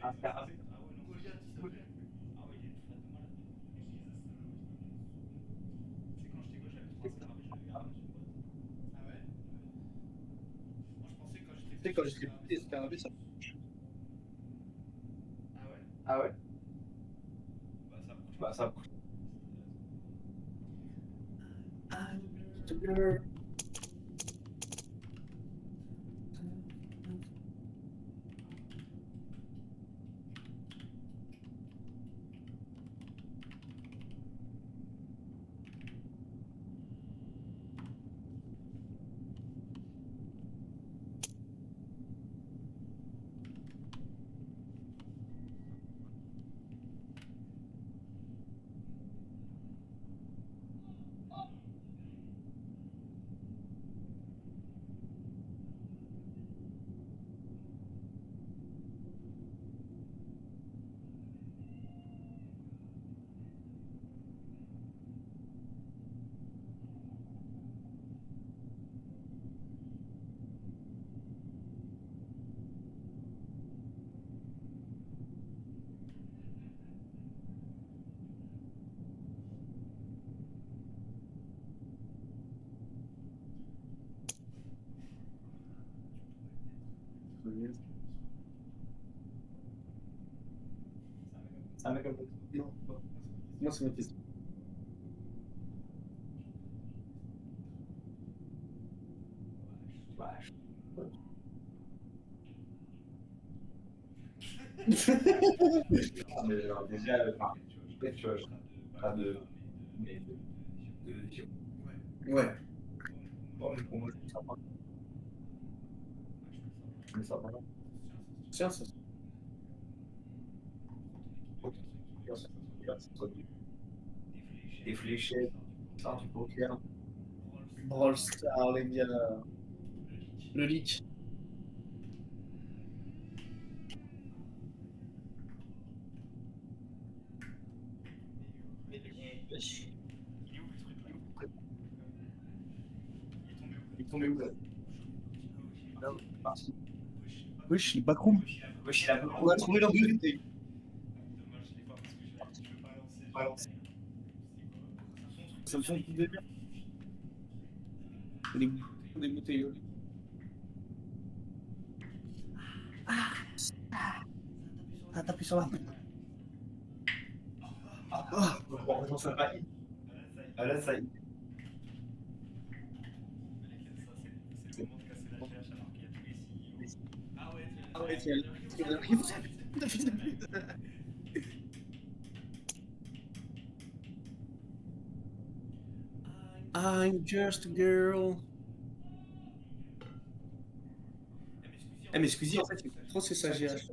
Un scarabée. Tu sais, quand j'étais petit, les scarabées, ça. Ah ouais? Bah, ça. Ça m'a comme non, moi c'est ma question. Vache. Ah, mais alors, déjà, enfin, peut-être, tu vois, je pas de. Mais de. Ouais. Bon, mais pour moi, je trouve ça pas. Mais ça va. Tiens, ça. Des fléchettes, ça du poker. Brawl Star, les gars. Le leak. Il est tombé où là? Là, parti. Wesh, les backrooms. Wesh, il a On a trouvé leur vérité. Ça me fait une bien. Des bouteilles. Ah, t'appuies sur la main. Ah, bon, ça va. Ah là, ça y est. Ah ouais, tiens. I'm just a girl. Eh mais Squeezie en fait il fait trop ses SGH.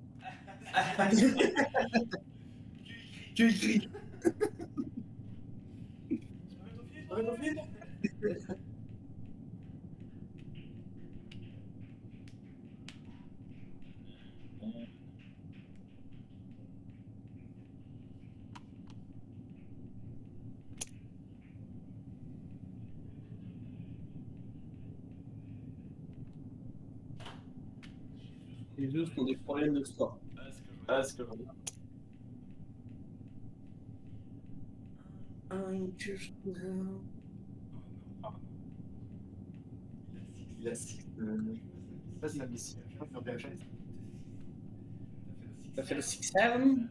Que écrit. Les deux ont des problèmes de sport. Ah, c'est que je I'm just a girl. Il a 6. Ça, c'est la mission. Ça fait le 6-7.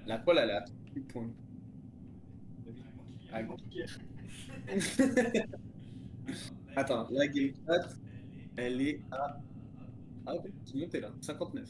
La poêle elle a 8 points. Ah, bon. Attends, la game 4, elle est à. Ah ouais, c'est monté là, 59.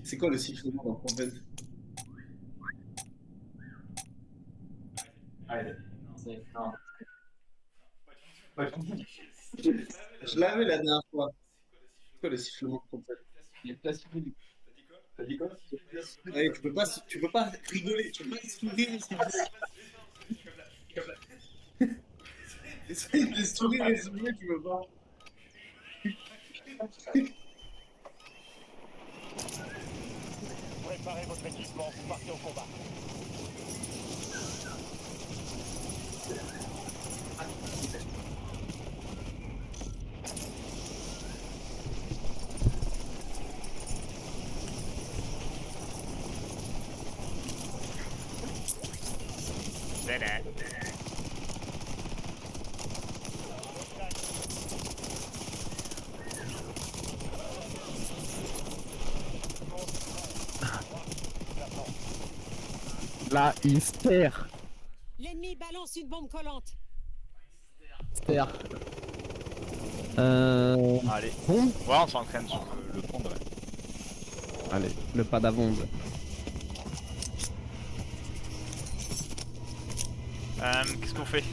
C'est quoi le sifflement dans Convent? Allez. Non. Je l'avais la dernière fois. C'est quoi le sifflement de Convent? Il est placé. T'as dit quoi? Ouais, tu peux pas rigoler, tu peux pas sourire. Essaye de sourire et sourire, tu peux pas. Préparez votre équipement, partez au combat. Là, il stère. L'ennemi balance une bombe collante. Stère. Allez. Bon. Ouais, on s'entraîne sur le pont. Ouais. Allez, le pas d'avonde. Qu'est-ce qu'on fait?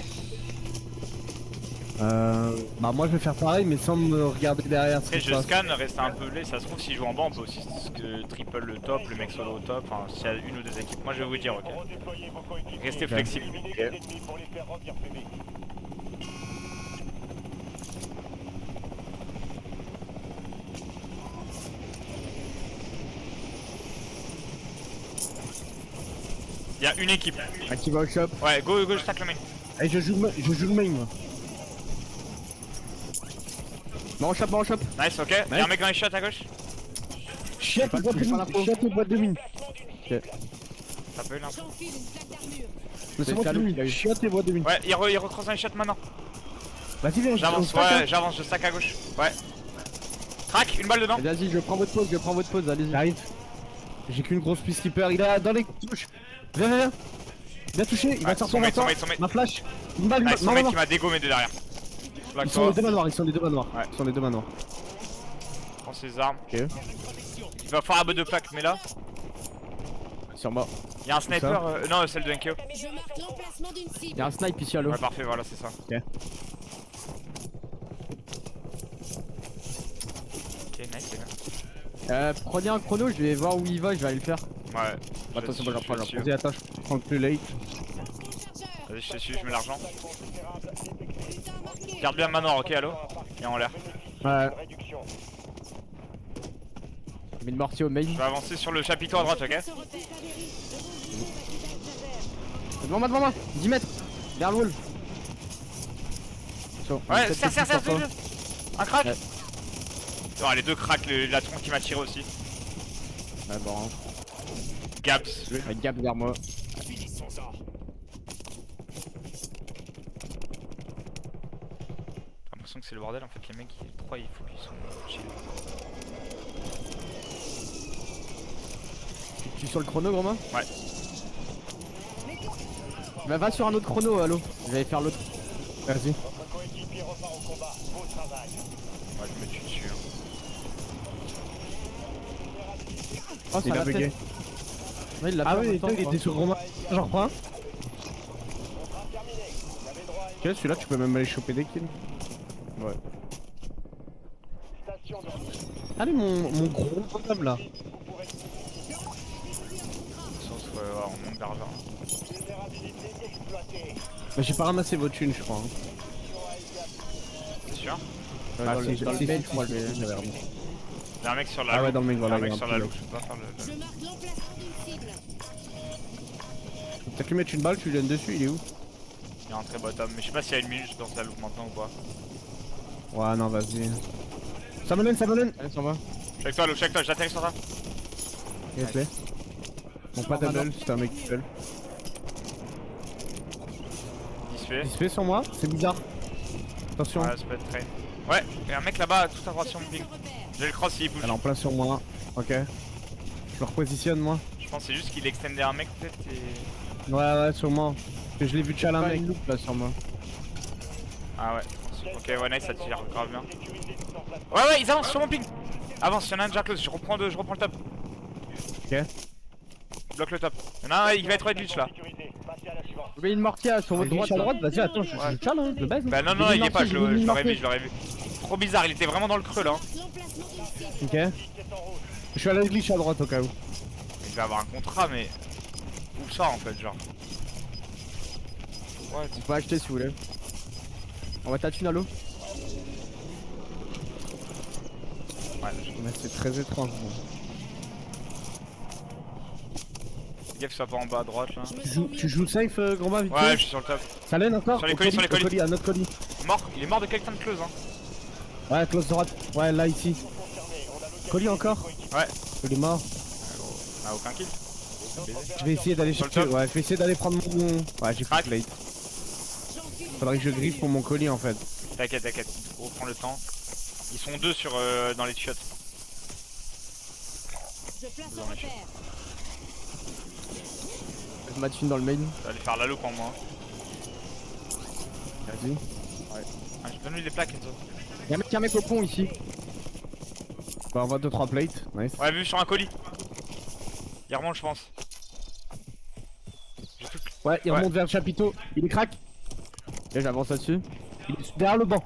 Bah moi je vais faire pareil mais sans me regarder derrière ce Après qui se je passe. scanne, reste un peu laid, ça se trouve s'il joue en bas on peut aussi triple le top, le mec solo au top, enfin s'il y a une ou deux équipes. Moi je vais vous dire, ok. Redéployez vos coéquipiers. Restez flexible. Éliminez les ennemis pour les faire revenir plus vite. Il y a une équipe. Ah, qui va au shop. Ouais, go, je tacle le main. Et je joue le main moi. Bon, on shop. Nice, ok. Il y a un mec dans les shots à gauche. Chiat pas et boîte de le- mine. pas l'info. Chiat et boîte de mine. Ça peut l'info. J'enfile une plaque d'armure. Mais c'est moi qui Salut, l'ai il a mis. eu. Chiat et boîte de mine. Ouais, il recroise dans les shots maintenant. Vas-y viens, J'avance, on se tape, ouais, j'avance, je stack à gauche. Ouais. Crac, une balle dedans. Vas-y, je prends votre pause, allez-y. J'arrive. J'ai qu'une grosse peacekeeper, il est dans les touches. Viens. Bien touché, il va Ouais, sortir ils sont maintenant. mate, ils sont mate. Ma flash. Une balle, Nice, son non, mec non, qui m'a dégommé de derrière. Ils sont les deux manoirs, ils sont les deux manoirs. Ouais. Ils sont les deux manoirs. Prends ses armes. Ok. Il va faire un peu de plaque, mais là, Sur moi. il y a un sniper. Non, celle de NKO. Je marque l'emplacement d'une cible. Y'a un snipe ici à l'eau. Ouais, parfait, voilà, c'est ça. Ok, nice, c'est bien. Prenez un chrono, je vais voir où il va, je vais aller le faire. Ouais. Attention, moi, j'apprends, Vas-y, attends, je prends le plus late. Chargeur. Vas-y, je te suis, je mets l'argent. Putain, marqué. Garde bien le manoir, ok, allo. Et en l'air. Ouais. Réduction. J'ai mis le mortier au main. Je vais avancer sur le chapiteau à droite, ok. Sans repère Valérie. Devant moi, 10 mètres. Derrière le wall. Ouais, serre, un crack. Ouais. Oh, les deux cracks, la tronc qui m'a tiré aussi. Ouais, bon. Gaps. Ouais, gap vers moi. J'ai l'impression que c'est le bordel en fait, les mecs, pourquoi il faut qu'ils sont chill. Tu es sur le chrono, gros main? Ouais. Bah, va sur un autre chrono, allo. Je vais aller faire l'autre. Vas-y. Votre coéquipier repart au combat. Beau travail. Ouais, je me tue dessus. Hein. Oh, Il ça a l'a bugué. fait. Ouais, il l'a Ah fait en oui, même temps, il je crois. était sur Romain. J'en reprends un. Contrat terminé. Vous avez droit à Ok, celui-là, tu peux même aller choper des kills. Ouais. une station de Allez, mon gros bonhomme là. vous pourrez Sauf on manque d'argent. vulnérabilité exploitée. Bah, j'ai pas ramassé vos thunes, je crois. Hein. C'est sûr. Ah, Dans si, le- dans le si, main, si, je crois, si, je si, j'avais ramassé. Il y a un mec sur la Ah loupe. ouais, dans le mec, Il y a voilà. un mec il y a sur un la peu loupe, je peux pas faire le. Je marque l'emplacement d'une cible. T'as pu mettre une balle, tu lui donnes dessus, il est où? Il est rentré bottom, mais je sais pas s'il y a une minute dans la loupe maintenant ou pas. Ouais, non, vas-y. Ça me donne. Allez, sur moi. Check toi, check toi, j'atterris sur toi. Yes, play. Bon, pas double, c'est un mec qui seul. Il se fait. Il se fait sur moi, c'est bizarre. Attention, Ouais, ça peut être très. Ouais, il y a un mec là-bas, tout à droite sur mon ping. Sans repère. J'ai le cross, il bouge. elle est en plein sur moi. Ok. Je le repositionne, moi. Je pense que c'est juste qu'il extendait un mec peut-être et. Ouais, sûrement. Que je l'ai vu tchal un Pas mec. une loupe là sur moi. Ah ouais. Ok, ouais, nice, ça tire grave bien. Ouais, ils avancent sur mon ping. Avance, y'en a un déjà close, je reprends le top. Ok. Bloque le top. Y'en a un, il va être red glitch là. Sécurisé. Passez à la suivante. Je mets une mortier sur votre droite. à là. droite, vas-y, attends, je tchal, hein, je baise. Bah non, non, J'ai il y est pas, mis je marqué, j'ai l'aurais mis vu, je l'aurais vu. Trop bizarre, il était vraiment dans le creux là. Marque l'emplacement d'une cible. Ok. C'est en route. Je suis à la glitch à droite au cas où. Il va avoir un contrat, mais. Où ça en fait, genre. Ouais, On peut acheter si vous voulez. On va t'acheter à l'eau. ouais, Mais c'est très étrange. Bon. fais gaffe, soit pas en bas à droite là. Je me Tu sens joues, mieux. tu joues safe, Grandma, vite Ouais, fait je suis sur le top. Ça l'aide encore? Sur les Au colis, sur les colis. À notre colis. Il est mort de quelqu'un de close, hein. Ouais, close droite. Ouais, là, ici. Colis encore? Ouais. Il est mort. On a aucun kill. Je vais essayer d'aller Sur le chercher. top. Ouais, je vais essayer d'aller prendre mon. Ouais, j'ai Crac. plus de late. Faudrait que je griffe pour mon colis en fait. T'inquiète, on reprend le temps. Ils sont deux sur dans les chiottes. Je place un repère. Je m'a tué dans le main. Je vais aller faire la loupe en moi. Vas-y. Ah, donne-lui les plaques, Enzo. Y'a un mec au pont ici. Bah, on va 2-3 plates. Nice. Ouais, vu sur un colis. Il remonte, je pense. Ouais, il Ouais. remonte vers le chapiteau. Il est crack. Ok, j'avance là-dessus. Il est derrière le banc.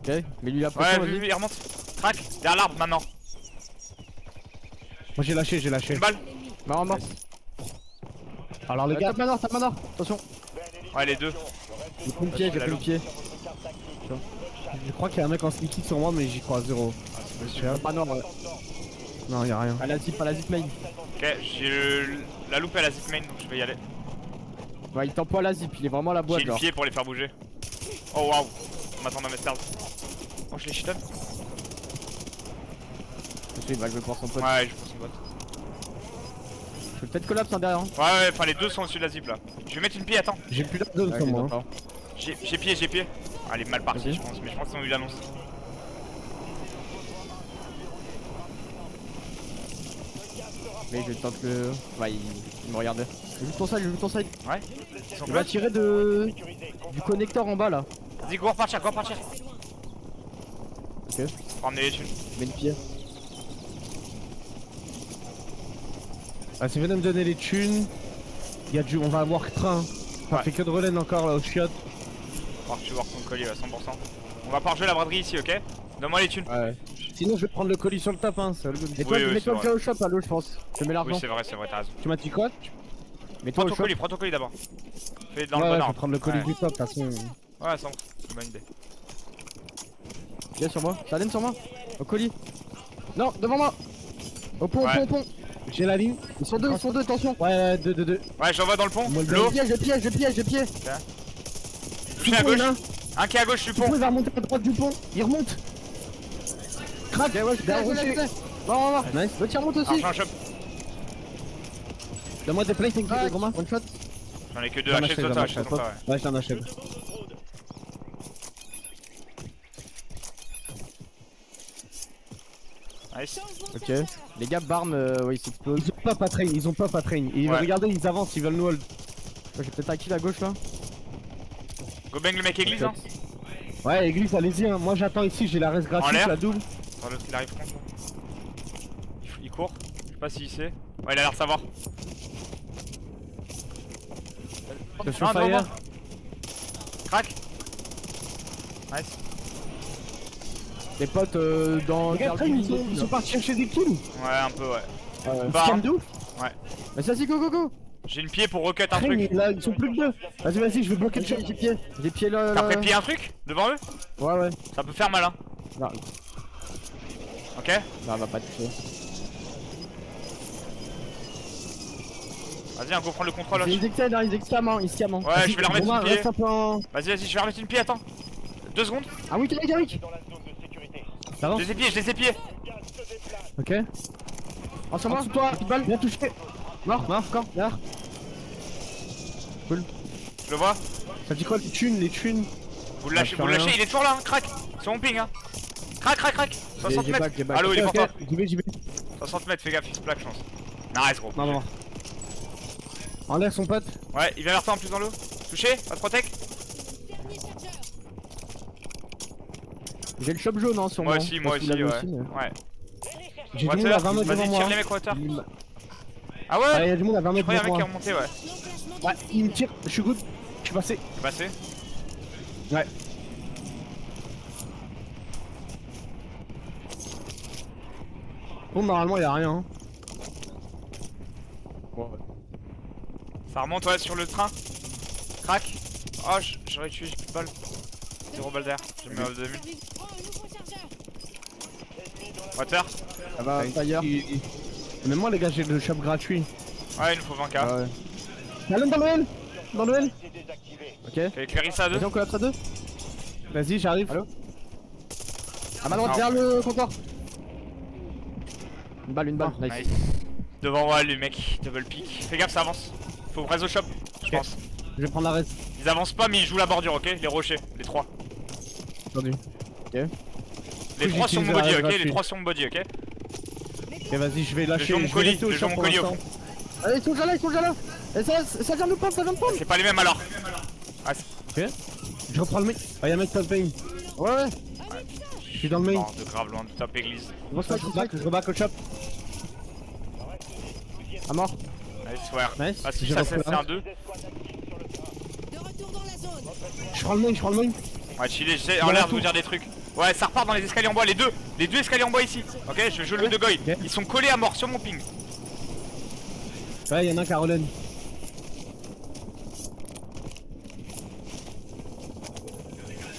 Ok, mais lui la Ouais, pression, vu, vas-y. il remonte. Crac, derrière l'arbre maintenant. Moi j'ai lâché. Une balle. Mort, mort. Alors les gars, Top manor, attention. Ouais, les deux. J'ai pris le pied, j'ai pris le pied. je crois qu'il y a un mec en sneaky sur moi, mais j'y crois zéro. Ah non, ouais. Non, y'a rien. À la zip main. Ok, j'ai la loupe à la zip main, donc je vais y aller. Ouais, il t'emploie à la zip, il est vraiment à la boîte J'ai le genre. pied pour les faire bouger. Oh waouh. On m'attend à mes stars. Oh, je les shiton. Il va jouer pour son pote. Ouais, je prends son bot. Je peux peut-être collapse en derrière. Hein. Ouais, enfin les deux sont au-dessus de la zip là. Je vais mettre une pied, attends. J'ai plus d'armes Ouais, sur ok, moi. d'accord. J'ai pied. Ah, elle est mal partie, Vas-y. je pense, mais je pense qu'ils ont eu l'annonce. Mais je tente le. Ouais, il me regardait. J'ai vu ton side, j'ai vu ton side. Ouais. Ils sont Il va close. tirer du connecteur en bas là. Vas-y, go repartir, go repartir. Ok. Faut ramener les thunes. Mets le pied. Ah, c'est venu me donner les thunes. On va avoir train. Ça Ouais. fait que de relais encore là au chiottes. Faut que tu vois ton colis à 100%. On va pas rejouer la braderie ici, ok? Donne-moi les thunes. Ouais. Sinon je vais prendre le colis sur le top hein. Ça, Et Oui, toi, oui, mets-toi c'est déjà au shop, allô, je pense. Je te mets Oui, l'argent. c'est vrai, t'as raison. Tu m'as dit quoi? Mets-toi Prends au shop. ton colis d'abord. Fais dans Ouais, le ouais, bon je vais ordre. prendre le colis Ouais. du top de toute façon. Ouais, c'est bon, c'est une bonne idée. Viens sur moi. Charlène sur moi. Au colis. Non, devant moi. Au pont, Ouais. au pont, au pont. J'ai la ligne. Ils sont deux, attention. Ouais, 2. Ouais, j'envoie dans le pont. Moi, le L'eau, Je piège. touché à gauche. Un qui est à gauche du Tu pont. il va remonter à droite du pont. Il remonte. Crac. Ok, ouais, je Derrière rocher. Non. Nice. Le tir monte Alors, aussi. j'en chope. Donne-moi des plates, t'inquiète, gros main. One shot. J'en ai que deux. J'en Achète achète, toi, j'en achète achète. toi, ouais. Ouais, j'en achète. Nice. Ok. Les gars, Barm, ouais, ils s'explosent. Ils ont pas train. Et Ouais. regardez, ils avancent, ils veulent nous hold. J'ai peut-être un kill à gauche là. Go bang le mec église, hein. Ouais, église, allez-y. Hein. Moi j'attends ici, j'ai la reste gratuite, l'air. la double. Oh, l'autre il arrive contre moi. Il court. Je sais pas s'il sait. Ouais, il a l'air de savoir. Je suis Non, devant moi. fire. Crac. Nice. Les potes dans. Regarde, vers le ils building, sont partis chercher des kills. Ouais, un peu, ouais. Bah, Scam de ouf. Mais ça, c'est go. j'ai une pied pour recut un Train, truc. là, ils sont plus que deux. Vas-y, je vais bloquer le shot. J'ai pied. J'ai pied là. T'as pré-pied un truc devant eux? Ouais. Ça peut faire mal, hein. Non, Ok? non, elle va pas toucher. Vas-y, on go prendre le contrôle. Ils excellent, hein, ils scamment. Ouais, je vais leur mettre Romain, une pied. reste un peu en... Vas-y, je vais remettre une pied, attends. 2 secondes. Ah oui, Eric. Dans la zone de sécurité. Ça va? Je les ai pieds. Gaz se déplace. Ok. En sur moi. En dessous de toi, Petite balle. bien touché. Mort, encore, derrière. Je le vois. Ça dit quoi, les thunes? Vous le lâchez, je fais rien. il est toujours là, hein. Crac. Sur mon ping, hein. Crac. 60 J'ai mètres. back, j'ai back. Allô, il est pour toi. J'y vais. 60 mètres, fais gaffe, il se plaque, je pense. Nice, gros. Non. En l'air, son pote. Ouais, il vient vers toi en plus dans l'eau. Touché, pas de protect. Dernier chargeur. J'ai le shop jaune hein, sur moi. Moi aussi, Je pense qu'il l'avait aussi, mais- Ouais. J'ai du monde à 20 mètres devant Vas-y, moi. tire les mecs water. Ah Ouais, ouais? il y a du monde à 20 Je mètres croyais un devant mec qui est moi. remonté, ouais. L'emplacement Ouais, d'une il me cible. tire. Je suis good. Je suis passé. C'est passé. Ouais. Bon, normalement, il y a rien. Hein. Ça remonte, ouais, sur le train. Crac. Oh, j'aurais tué, j'ai plus de balles. 0 balles d'air. J'ai mis 2000. Prends un nouveau chargeur. Water. Ça va, fire. Même moi, les gars, j'ai le shop gratuit. Ouais, il nous faut 20k. Ah ouais. Talon dans le L. Dans le L. C'est désactivé. Ok. Fais éclairer ça à 2. Vas-y, on collapse à deux. Vas-y, j'arrive. Allô À ma droite, Ah, derrière le comptoir. Une balle, nice. Nice. Devant moi, les mecs, double pick. Fais gaffe, ça avance. Faut réseau shop, je Ok. pense. Je vais prendre la reste. Ils avancent pas, mais ils jouent la bordure, ok? Les rochers, les 3. Entendu. Les Faut 3 sur mon utiliser body, la ok? Les gratuite. 3 sur mon body, ok? Ok, vas-y, je vais lâcher. joue mon Je vais colis, rester au je joue shop mon pour colis au l'instant. Allez, ils sont déjà là. Et ça vient de nous prendre, C'est pas les mêmes alors. Ah, Ok. Je reprends le mec. Ah, y'a un mec top main. Ouais. Je suis dans le main. non, de grave loin de top église. Je reback au shop. À mort. Nice, ouais. Nice. Ah, si J'ai ça repris c'est un. un 2. De retour dans la zone. Je prends le main. Ouais, chiller, j'ai en l'air de vous dire des trucs. Ouais, ça repart dans les escaliers en bois, les deux escaliers en bois ici. Ok, je joue le de Goy. Ok. Ils sont collés à mort sur mon ping. Ouais, y'en a un Caroline.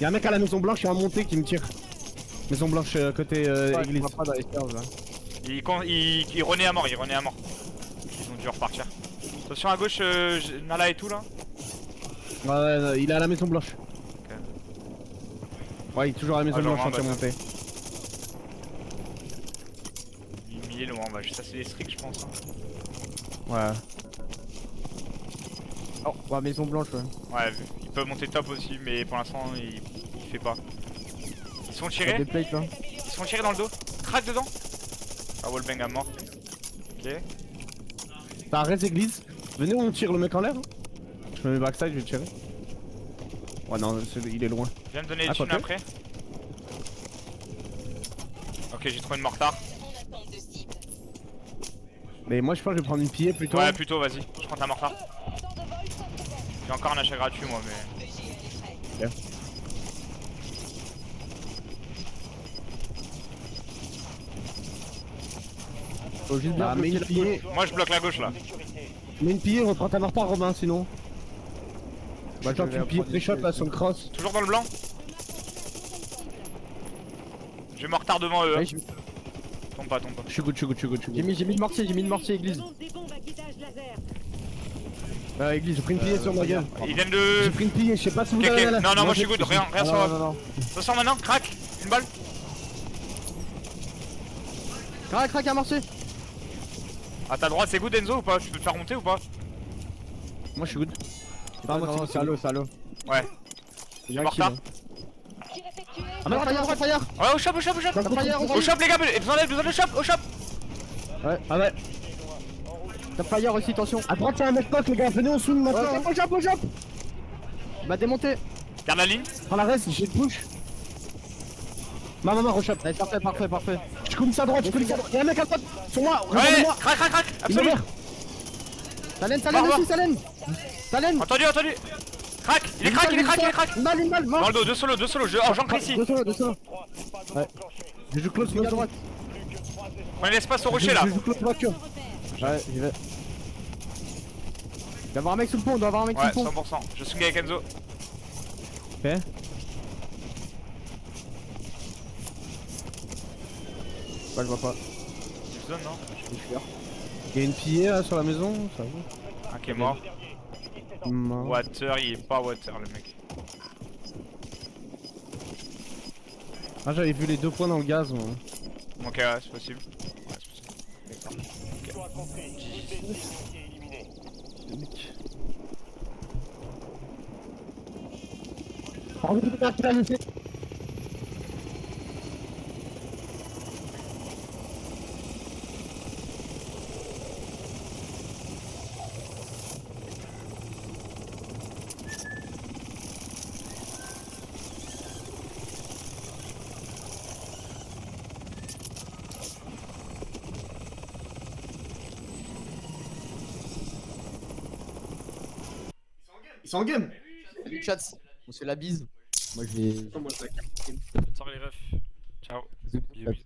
Y'a un mec à la maison blanche, il a monté qui me tire. Maison blanche côté église. Pas dans les serves, là. Il renaît à mort, Ils ont dû repartir. Attention à gauche, Nala et tout là. Ouais, il est à la maison blanche. Ouais, il est toujours à la maison Ah, genre, blanche en train de bah, monter. Il est loin, on va juste assez les streaks, je pense. Ouais. Oh, ouais, maison blanche, ouais. Ouais, ils peuvent monter top aussi, mais pour l'instant, il fait pas. Ils sont Y'a tirés, des plates là. dans le dos. Crac dedans. Ah, wallbang à mort. Ok. T'as res église. Venez, on tire le mec en l'air. Hein. Je me mets backside, je vais tirer. Ouais, non, il est loin. Viens me donner Ah, les thunes quoi, après. Ok, j'ai trouvé une mortar. Mais moi, je pense que je vais prendre une pillée plutôt. Ouais, plutôt, vas-y. Je prends ta mortar. Temps de vol, 5 secondes. J'ai encore un achat gratuit, moi, mais. Faut juste bien Bah, mets bloquer une la pillée. Moi, je bloque la gauche là. Mets une pillée, reprends ta mortar, Romain, sinon. Bah, genre, vais tu pillé prendre pré-shot une là sur le cross. Toujours dans le blanc. J'ai mortar devant eux. Ouais, Hein. j'ai Tombe pas, tombe pas. Je suis good, je suis good, je suis good, je suis good. j'ai mis le mortier, église. Église, j'ai pris une pillée sur ma gueule. Ils viennent J'ai de. pris une pillée, je sais pas si vous Ok, ok. avez la. Non, non, moi je suis good, rien sur Non, eux. non, non. Ça sort maintenant, crack. Une balle. Crac, un mortier. À ta droite, c'est good Enzo ou pas? Tu peux te faire monter ou pas? Moi, je suis good. Non, non, c'est à l'eau, c'est à l'eau. Ouais. J'ai mortar. Tir effectué. Ah, mais fire. Ouais, au shop, au shop, au shop. Au shop, les gars, besoin d'aide, au shop, au shop. Ouais, Ah ouais. t'as fire aussi, attention. À droite, c'est un mec pote, les gars. Venez, on swing maintenant. Au jump. Il m'a démonté. Garde la ligne. Prends la reste, j'ai le push. Maman, rechop. Ouais, parfait. Je coulisse à droite, je coulisse à droite. Y'a un mec à droite. Sur moi, Ouais, regardez-moi. crack, Il est absolument. vert. Salen Au revoir. aussi, Salen. Entendu. Crack, il est crack. Une balle. Dans le dos, deux solos, j'ancre ici. Deux solos. Ouais. Je joue close, Ligne à droite. Prenez l'espace au rocher là. Je joue close voiture. Ouais, j'y vais. Il doit y avoir un mec sous le pont, Ouais, 100%. Je swing avec Enzo. Ok. Ouais, je vois pas. Tu zone, non? Il y a une pillée là sur la maison, ça va. Un qui est mort. Mort. Water, il est pas water le mec. Ah, j'avais vu les 2 points dans le gaz, moi. Ok, ouais, c'est possible. Ouais, c'est possible. Mission accomplie. Unité identifiée éliminée. Oh, putain, tu l'as laissé. Ils sont en game. Salut chats, on se fait la bise. Moi je vais. Sors les refs. Ciao. Bisous. Bisous.